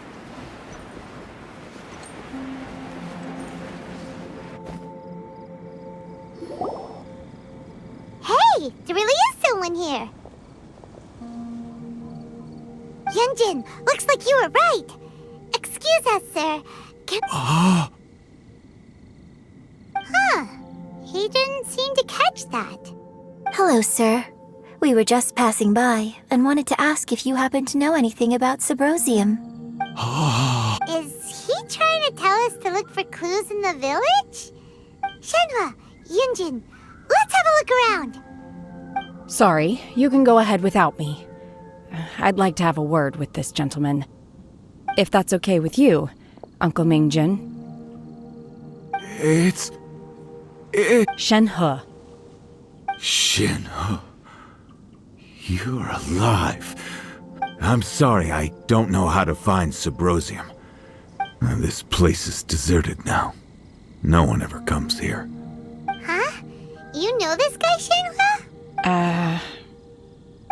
E: Hey, there really is someone here. Yunjin, looks like you were right. Excuse us, sir. Huh, he didn't seem to catch that.
P: Hello, sir. We were just passing by and wanted to ask if you happen to know anything about Subrosium.
E: Is he trying to tell us to look for clues in the village? Shenhe, Yunjin, let's have a look around.
F: Sorry, you can go ahead without me. I'd like to have a word with this gentleman. If that's okay with you, Uncle Mingjin.
R: It's...
F: Shenhe.
R: Shenhe. You're alive. I'm sorry, I don't know how to find Subrosium. This place is deserted now. No one ever comes here.
E: Huh? You know this guy, Shenhe?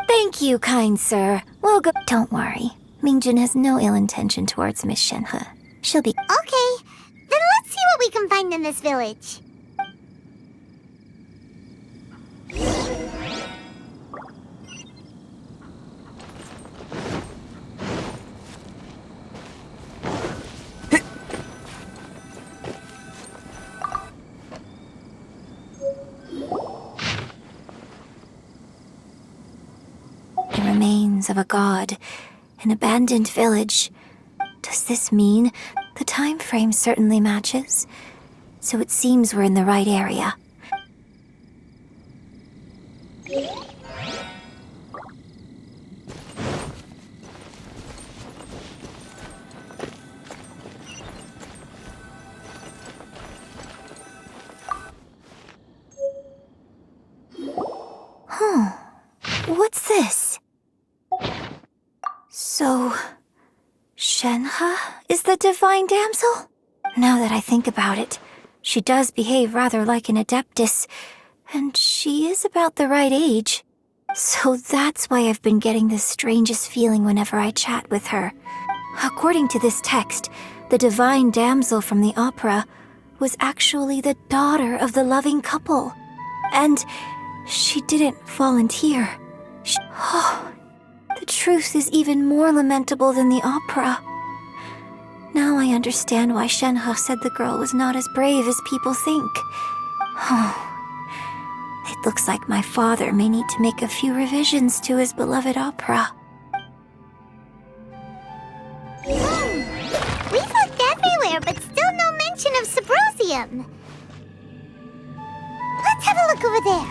P: Thank you, kind sir. We'll go. Don't worry. Mingjin has no ill intention towards Miss Shenhe. She'll be.
E: Okay, then let's see what we can find in this village.
P: The remains of a god, an abandoned village. Does this mean the time frame certainly matches? So it seems we're in the right area. What's this? So, Shenhe is the divine damsel? Now that I think about it, she does behave rather like an adeptus, and she is about the right age. So that's why I've been getting the strangest feeling whenever I chat with her. According to this text, the divine damsel from the opera was actually the daughter of the loving couple. And she didn't volunteer. The truth is even more lamentable than the opera. Now I understand why Shenhe said the girl was not as brave as people think. It looks like my father may need to make a few revisions to his beloved opera.
E: We've looked everywhere, but still no mention of Subrosium. Let's have a look over there.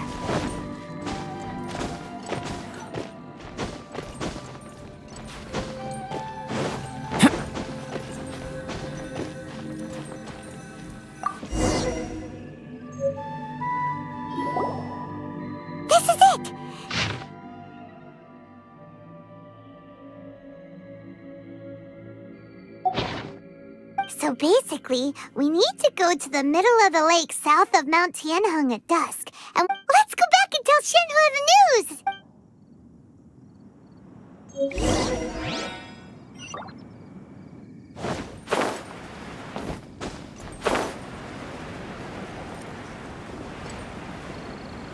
E: So basically, we need to go to the middle of the lake south of Mount Tianheng at dusk. And let's go back and tell Shenhe the news!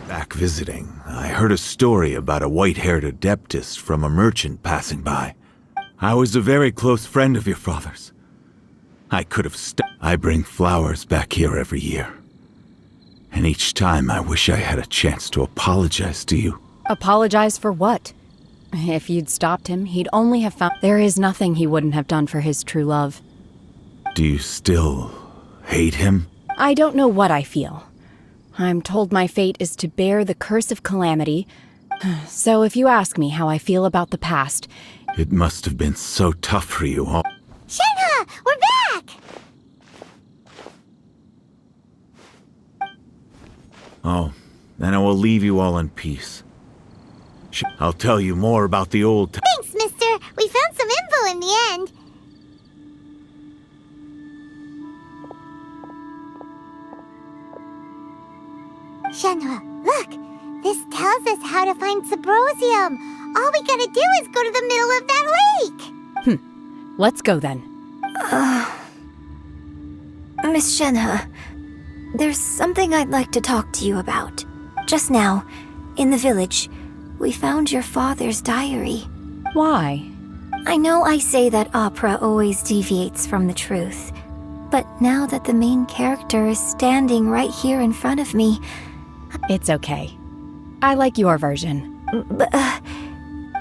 R: Back visiting, I heard a story about a white-haired adeptus from a merchant passing by. I was a very close friend of your father's. I could have I bring flowers back here every year. And each time I wish I had a chance to apologize to you.
F: Apologize for what? If you'd stopped him, he'd only have found... There is nothing he wouldn't have done for his true love.
R: Do you still hate him?
F: I don't know what I feel. I'm told my fate is to bear the curse of calamity. So if you ask me how I feel about the past...
R: It must have been so tough for you all.
E: Shenhe, we're back!
R: Oh, then I will leave you all in peace. I'll tell you more about the old time.
E: Thanks, mister. We found some info in the end. Shenhe, look! This tells us how to find Subrosium. All we gotta do is go to the middle of that lake!
F: Let's go then.
P: Miss Shenhe, there's something I'd like to talk to you about. Just now, in the village, we found your father's diary.
F: Why?
P: I know I say that opera always deviates from the truth, but now that the main character is standing right here in front of me...
F: It's okay. I like your version.
P: But,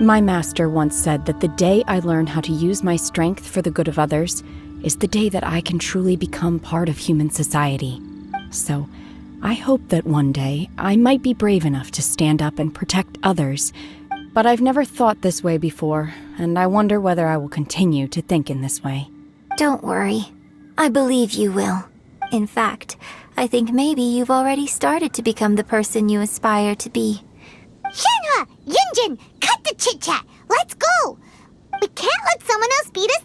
F: My master once said that the day I learn how to use my strength for the good of others is the day that I can truly become part of human society. So, I hope that one day I might be brave enough to stand up and protect others. But I've never thought this way before, and I wonder whether I will continue to think in this way.
P: Don't worry. I believe you will. In fact, I think maybe you've already started to become the person you aspire to be.
E: Shenhe! Yunjin! Cut the chit-chat! Let's go! We can't let someone else beat us...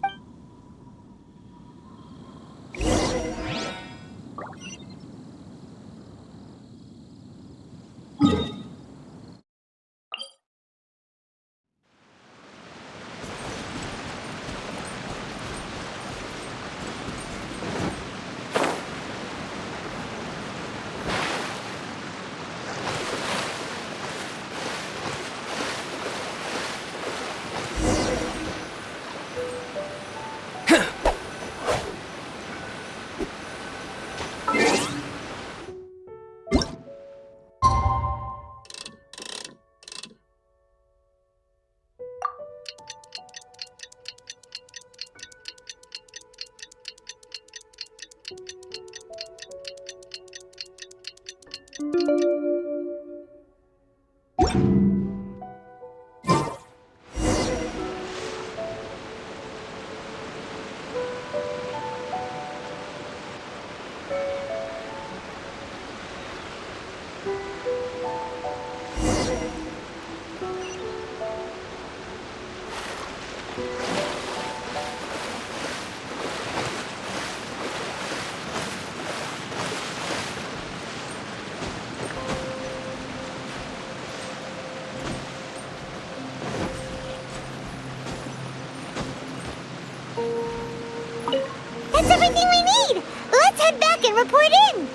E: That's everything we need! Let's head back and report in!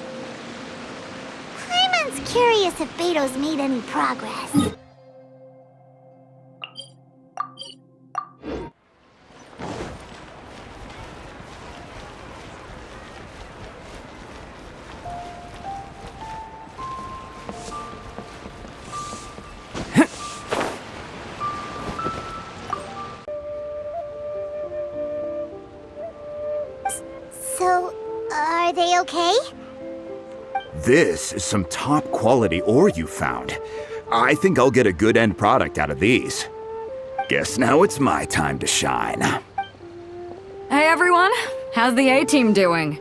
E: Paimon's curious if Beto's made any progress. So, are they okay?
Q: This is some top quality ore you found. I think I'll get a good end product out of these. Guess now it's my time to shine.
O: Hey everyone, how's the A-team doing?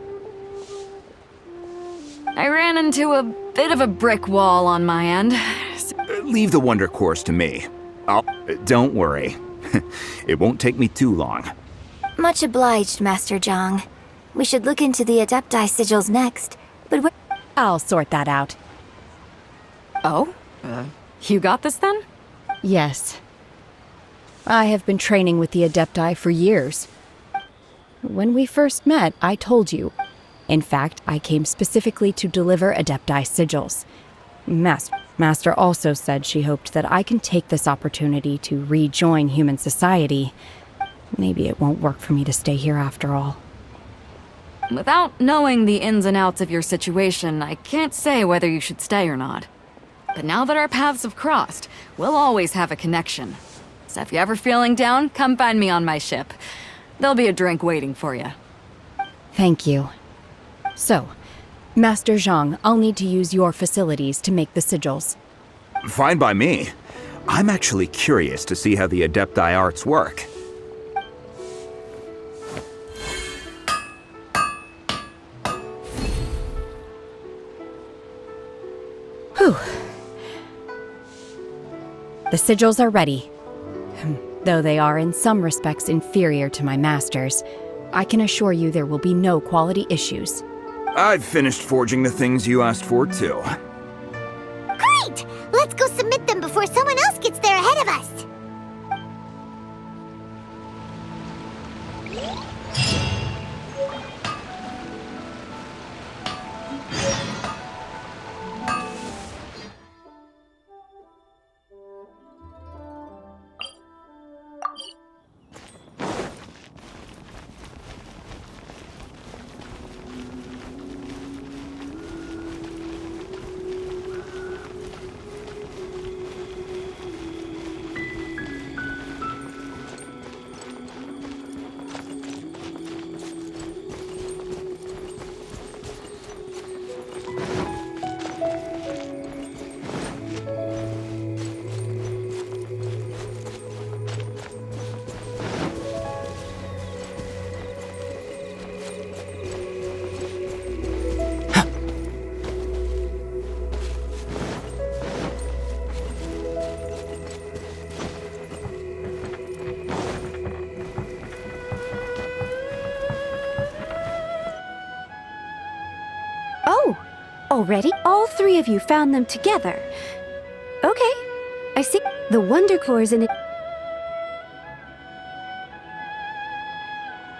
O: I ran into a bit of a brick wall on my end.
Q: Leave the wonder course to me. Don't worry. It won't take me too long.
P: Much obliged, Master Zhang. We should look into the Adepti sigils next, but
F: I'll sort that out.
O: Oh? You got this then?
F: Yes. I have been training with the Adepti for years. When we first met, I told you. In fact, I came specifically to deliver Adepti sigils. Master also said she hoped that I can take this opportunity to rejoin human society. Maybe it won't work for me to stay here after all.
O: Without knowing the ins and outs of your situation, I can't say whether you should stay or not. But now that our paths have crossed, we'll always have a connection. So if you're ever feeling down, come find me on my ship. There'll be a drink waiting for you.
F: Thank you. So, Master Zhang, I'll need to use your facilities to make the sigils.
Q: Fine by me. I'm actually curious to see how the Adepti arts work.
F: Whew. The sigils are ready. Though they are in some respects inferior to my master's, I can assure you there will be no quality issues.
Q: I've finished forging the things you asked for, too.
E: Great! Let's go submit them before someone else gets there ahead of us.
N: Already? All three of you found them together. Okay. I see. The Wonder Cores in it.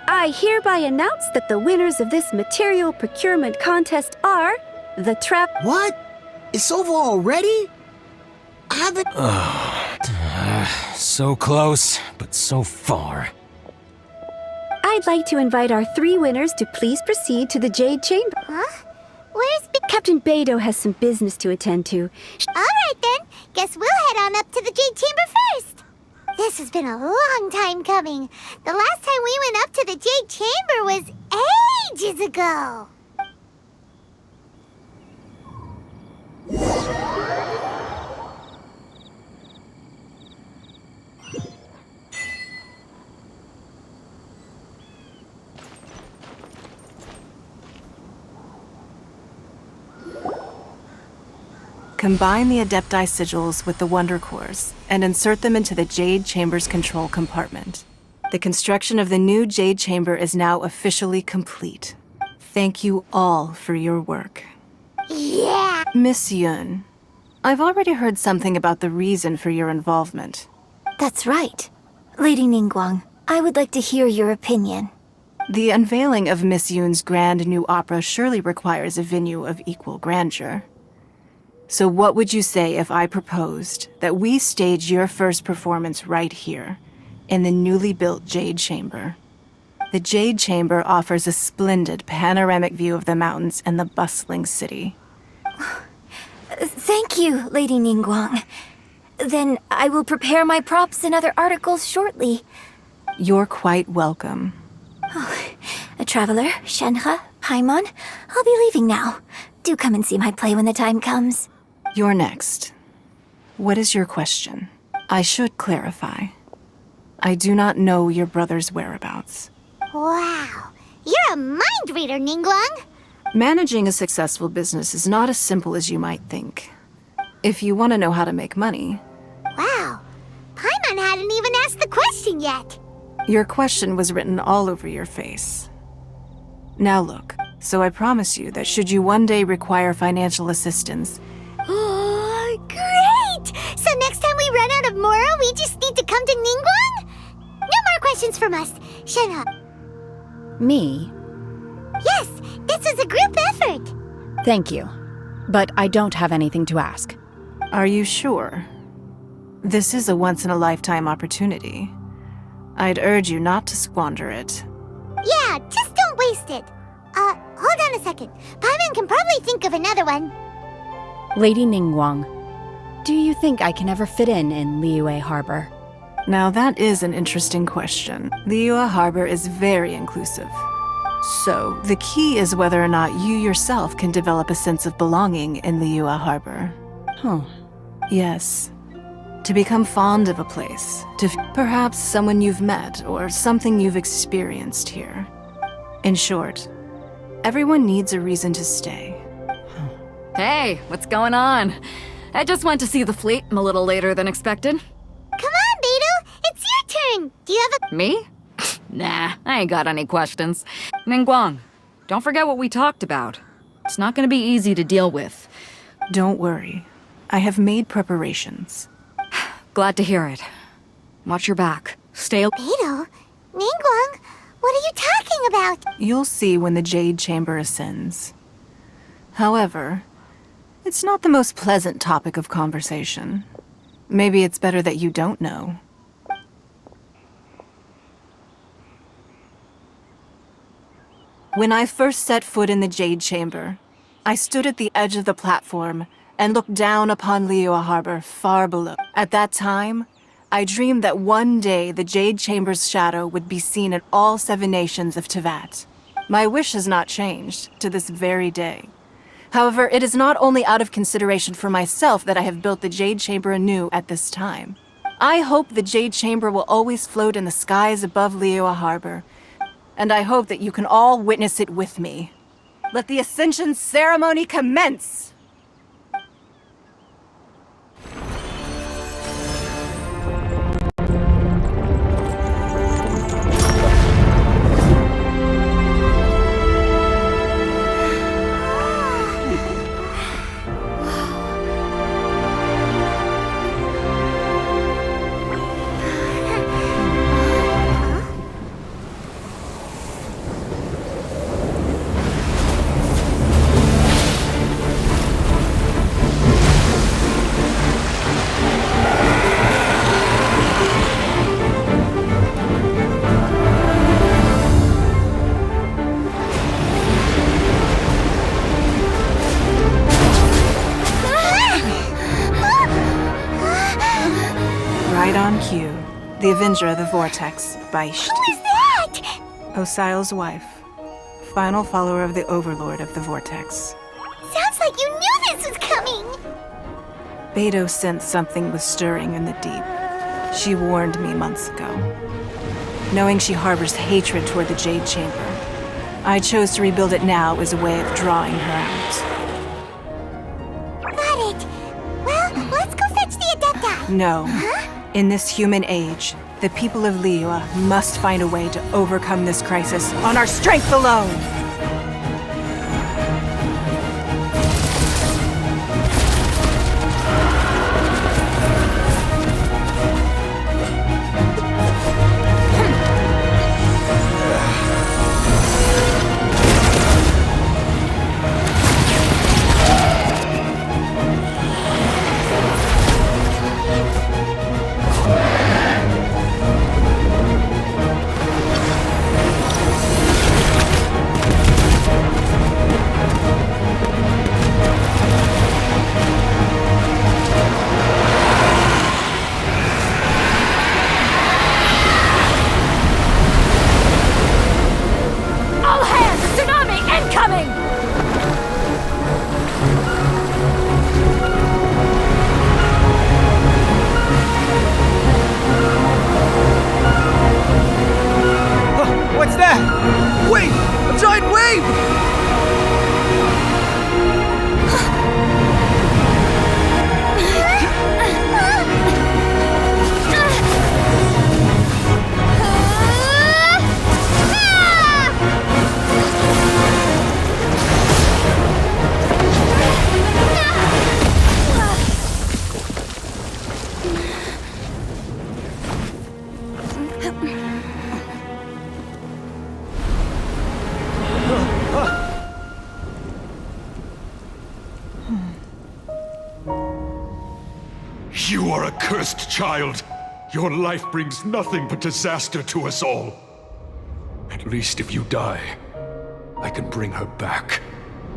N: I hereby announce that the winners of this material procurement contest are the Trap.
B: What? It's over already? I haven't.
D: So close, but so far.
N: I'd like to invite our three winners to please proceed to the Jade Chamber.
E: Huh? Where's
N: Captain Beidou has some business to attend to.
E: Alright then, guess we'll head on up to the Jade Chamber first. This has been a long time coming. The last time we went up to the Jade Chamber was ages ago.
A: Combine the Adepti sigils with the Wonder Cores and insert them into the Jade Chamber's control compartment. The construction of the new Jade Chamber is now officially complete. Thank you all for your work.
E: Yeah!
A: Miss Yun, I've already heard something about the reason for your involvement.
P: That's right. Lady Ningguang, I would like to hear your opinion.
A: The unveiling of Miss Yun's grand new opera surely requires a venue of equal grandeur. So what would you say if I proposed that we stage your first performance right here, in the newly built Jade Chamber? The Jade Chamber offers a splendid panoramic view of the mountains and the bustling city.
P: Thank you, Lady Ningguang. Then I will prepare my props and other articles shortly.
A: You're quite welcome.
P: A traveler, Shenhe, Paimon, I'll be leaving now. Do come and see my play when the time comes.
A: You're next. What is your question? I should clarify. I do not know your brother's whereabouts.
E: Wow, you're a mind reader, Ningguang.
A: Managing a successful business is not as simple as you might think. If you want to know how to make money...
E: Wow, Paimon hadn't even asked the question yet.
A: Your question was written all over your face. Now look, so I promise you that should you one day require financial assistance...
E: Oh, great! So next time we run out of Moro, we just need to come to Ningguang? No more questions from us. Shenhe.
F: Me?
E: Yes, this is a group effort.
F: Thank you. But I don't have anything to ask.
A: Are you sure? This is a once-in-a-lifetime opportunity. I'd urge you not to squander it.
E: Yeah, just don't waste it. Hold on a second. Paimon can probably think of another one.
F: Lady Ningguang, do you think I can ever fit in Liyue Harbor?
A: Now that is an interesting question. Liyue Harbor is very inclusive. So, the key is whether or not you yourself can develop a sense of belonging in Liyue Harbor.
F: Huh.
A: Yes. To become fond of a place. Perhaps someone you've met or something you've experienced here. In short, everyone needs a reason to stay.
O: Hey, what's going on? I just went to see the fleet a little later than expected.
E: Come on, Beidou! It's your turn! Do you have a...
O: Me? Nah, I ain't got any questions. Ningguang, don't forget what we talked about. It's not gonna be easy to deal with.
A: Don't worry. I have made preparations.
O: Glad to hear it. Watch your back. Stay...
E: Beidou? Ningguang? What are you talking about?
A: You'll see when the Jade Chamber ascends. However, it's not the most pleasant topic of conversation. Maybe it's better that you don't know. When I first set foot in the Jade Chamber, I stood at the edge of the platform and looked down upon Liyue Harbor far below. At that time, I dreamed that one day the Jade Chamber's shadow would be seen in all 7 nations of Teyvat. My wish has not changed to this very day. However, it is not only out of consideration for myself that I have built the Jade Chamber anew at this time. I hope the Jade Chamber will always float in the skies above Liyue Harbor, and I hope that you can all witness it with me. Let the Ascension ceremony commence! Right on cue. The Avenger of the Vortex, Beisht.
E: Who is that?
A: Osial's wife. Final follower of the Overlord of the Vortex.
E: Sounds like you knew this was coming!
A: Beidou sensed something was stirring in the deep. She warned me months ago. Knowing she harbors hatred toward the Jade Chamber, I chose to rebuild it now as a way of drawing her out.
E: Got it. Well, let's go fetch the Adepta.
A: No.
E: Huh?
A: In this human age, the people of Liyue must find a way to overcome this crisis on our strength alone!
S: You are a cursed child. Your life brings nothing but disaster to us all. At least if you die, I can bring her back.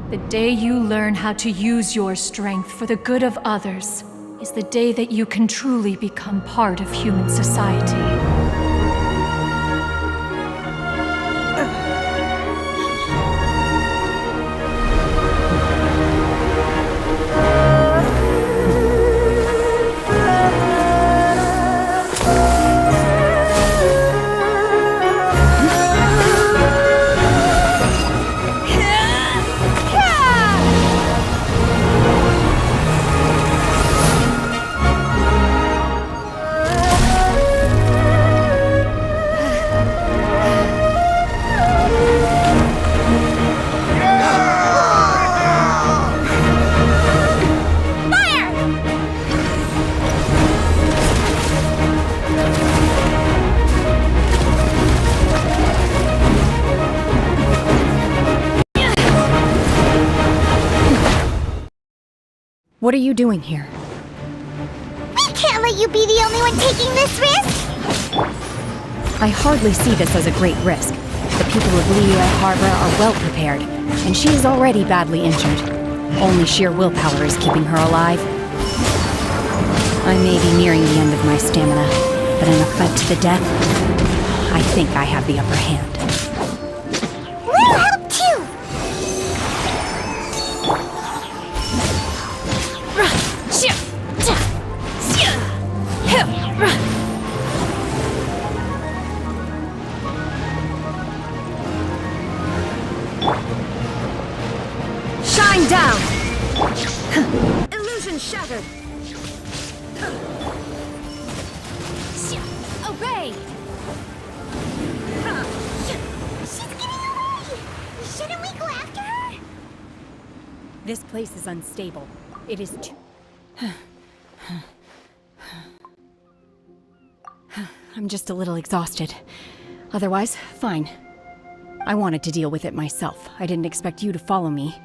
L: The day you learn how to use your strength for the good of others is the day that you can truly become part of human society.
F: What are you doing here?
E: We can't let you be the only one taking this risk!
F: I hardly see this as a great risk. The people of Liyue Harbor are well prepared, and she is already badly injured. Only sheer willpower is keeping her alive. I may be nearing the end of my stamina, but in a fight to the death, I think I have the upper hand.
E: We'll help too!
F: Shine down!
N: Illusion shattered!
E: Obey! She's getting away! Shouldn't we go after her?
F: This place is unstable. It is too... I'm just a little exhausted. Otherwise, fine. I wanted to deal with it myself. I didn't expect you to follow me.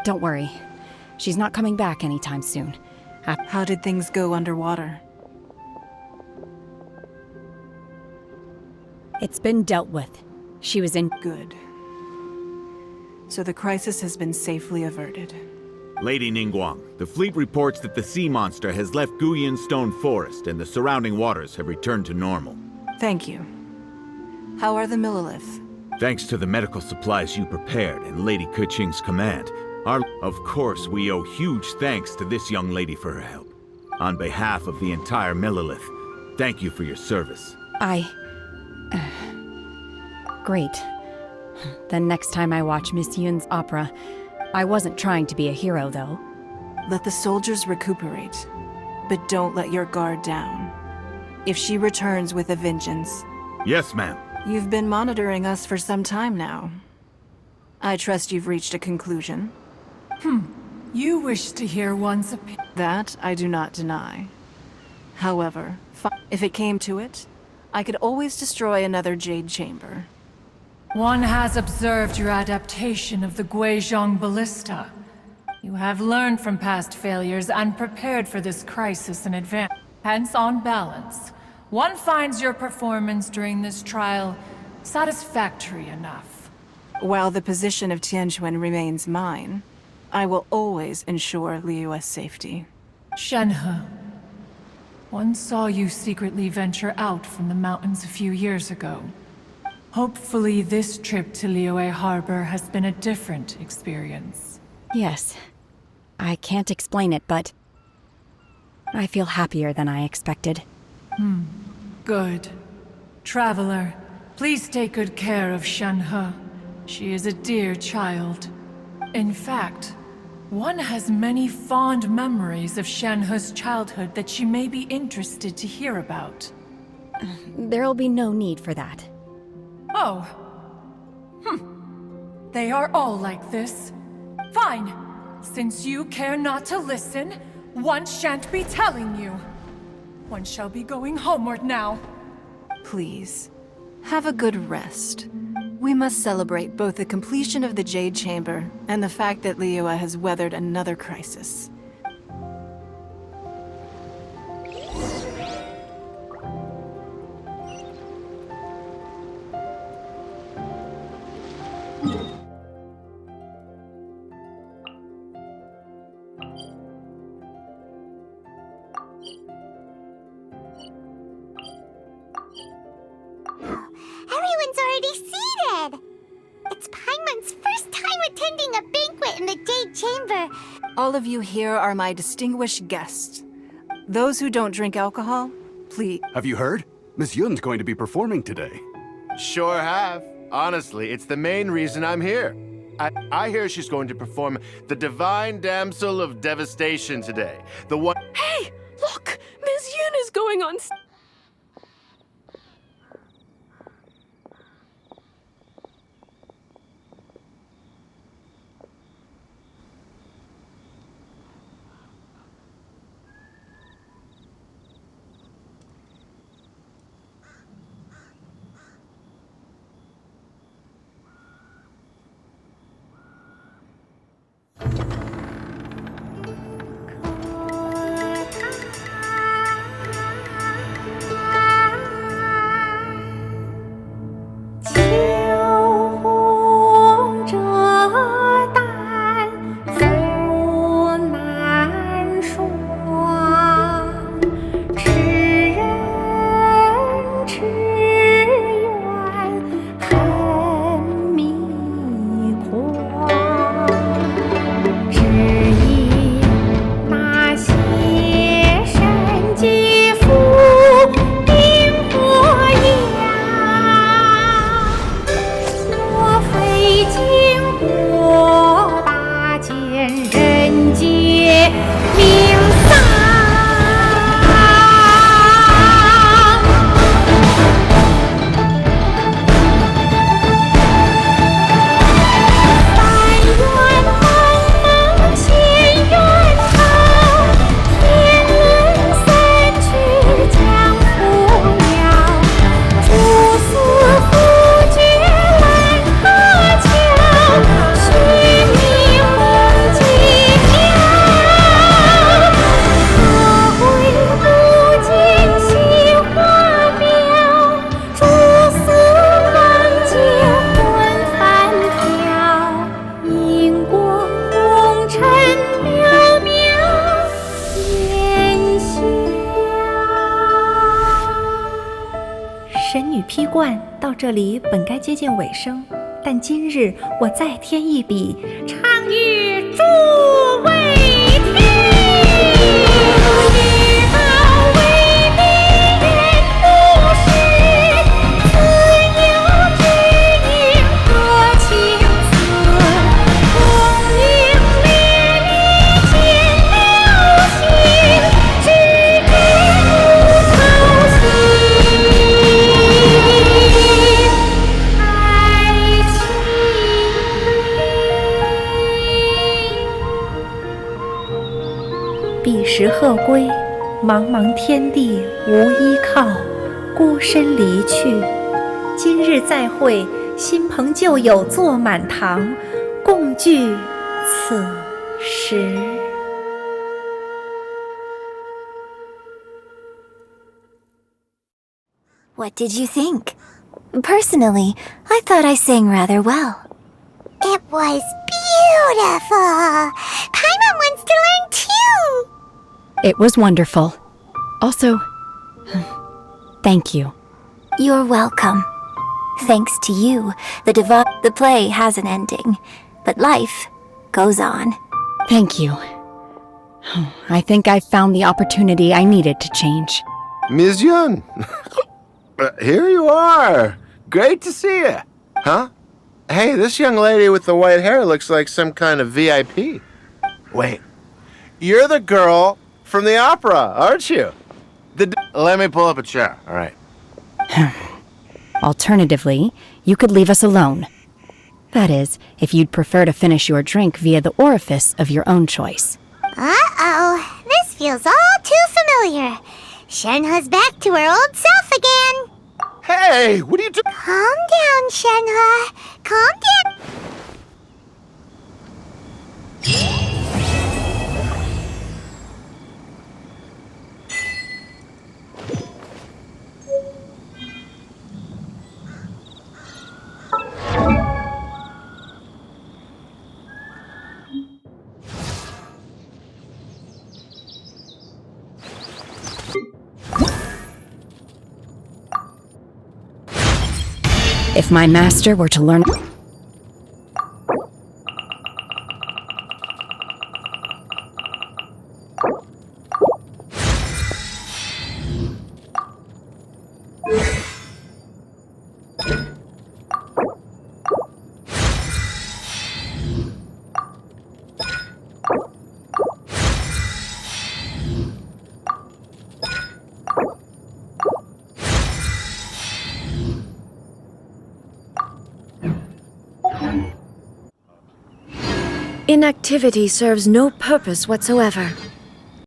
F: Don't worry. She's not coming back anytime soon.
A: How did things go underwater?
F: It's been dealt with. She was in...
A: Good. So the crisis has been safely averted.
R: Lady Ningguang, the fleet reports that the sea monster has left Guyan Stone Forest and the surrounding waters have returned to normal.
A: Thank you. How are the Millilith?
R: Thanks to the medical supplies you prepared and Lady Keqing's command, of course, we owe huge thanks to this young lady for her help. On behalf of the entire Millilith, thank you for your service.
F: Great. Then next time I watch Miss Yun's opera, I wasn't trying to be a hero, though.
A: Let the soldiers recuperate, but don't let your guard down. If she returns with a vengeance...
R: Yes, ma'am.
A: You've been monitoring us for some time now. I trust you've reached a conclusion.
L: You wish to hear one's opinion.
A: That I do not deny. However, if it came to it, I could always destroy another Jade Chamber.
L: One has observed your adaptation of the Guizhong Ballista. You have learned from past failures and prepared for this crisis in advance. Hence, on balance, one finds your performance during this trial satisfactory enough.
A: While the position of Tianquan remains mine, I will always ensure Liyue's safety.
L: Shenhe, one saw you secretly venture out from the mountains a few years ago. Hopefully this trip to Liyue Harbor has been a different experience.
F: Yes. I can't explain it, but... I feel happier than I expected.
L: Good. Traveler, please take good care of Shenhe. She is a dear child. In fact, one has many fond memories of Shenhe's childhood that she may be interested to hear about.
F: There'll be no need for that.
L: Oh. They are all like this. Fine. Since you care not to listen, one shan't be telling you. One shall be going homeward now.
A: Please, have a good rest. We must celebrate both the completion of the Jade Chamber and the fact that Liyue has weathered another crisis.
E: Everyone's already seated! It's Paimon's first time attending a banquet in the Jade Chamber.
A: All of you here are my distinguished guests. Those who don't drink alcohol, please.
T: Have you heard? Miss Yun's going to be performing today.
M: Sure have. Honestly, it's the main reason I'm here. I hear she's going to perform the Divine Damsel of Devastation today. The one—
U: Hey! Look! Miss Yun is going on
V: 这里本该接近尾声，但今日我再添一笔，唱与诸位听。彼时鹤归，茫茫天地无依靠，孤身离去。今日再会，新朋旧友坐满堂，共聚此时。
P: What did you think? Personally, I thought I sang rather well.
E: It was beautiful! Paimon wants to learn too!
F: It was wonderful. Also, thank you.
P: You're welcome. Thanks to you, the play has an ending, but life goes on.
F: Thank you. I think I've found the opportunity I needed to change.
M: Ms. Yun! Here you are! Great to see you! Huh? Hey, this young lady with the white hair looks like some kind of VIP. Wait, you're the girl from the opera, aren't you? Let me pull up a chair, all right.
F: Alternatively, you could leave us alone. That is, if you'd prefer to finish your drink via the orifice of your own choice.
E: Uh-oh, this feels all too familiar. Shenhe's back to her old self again.
M: Hey, what are you doing?
E: Calm down, Shenhe. Calm down.
F: If my master were to learn...
H: Inactivity serves no purpose whatsoever.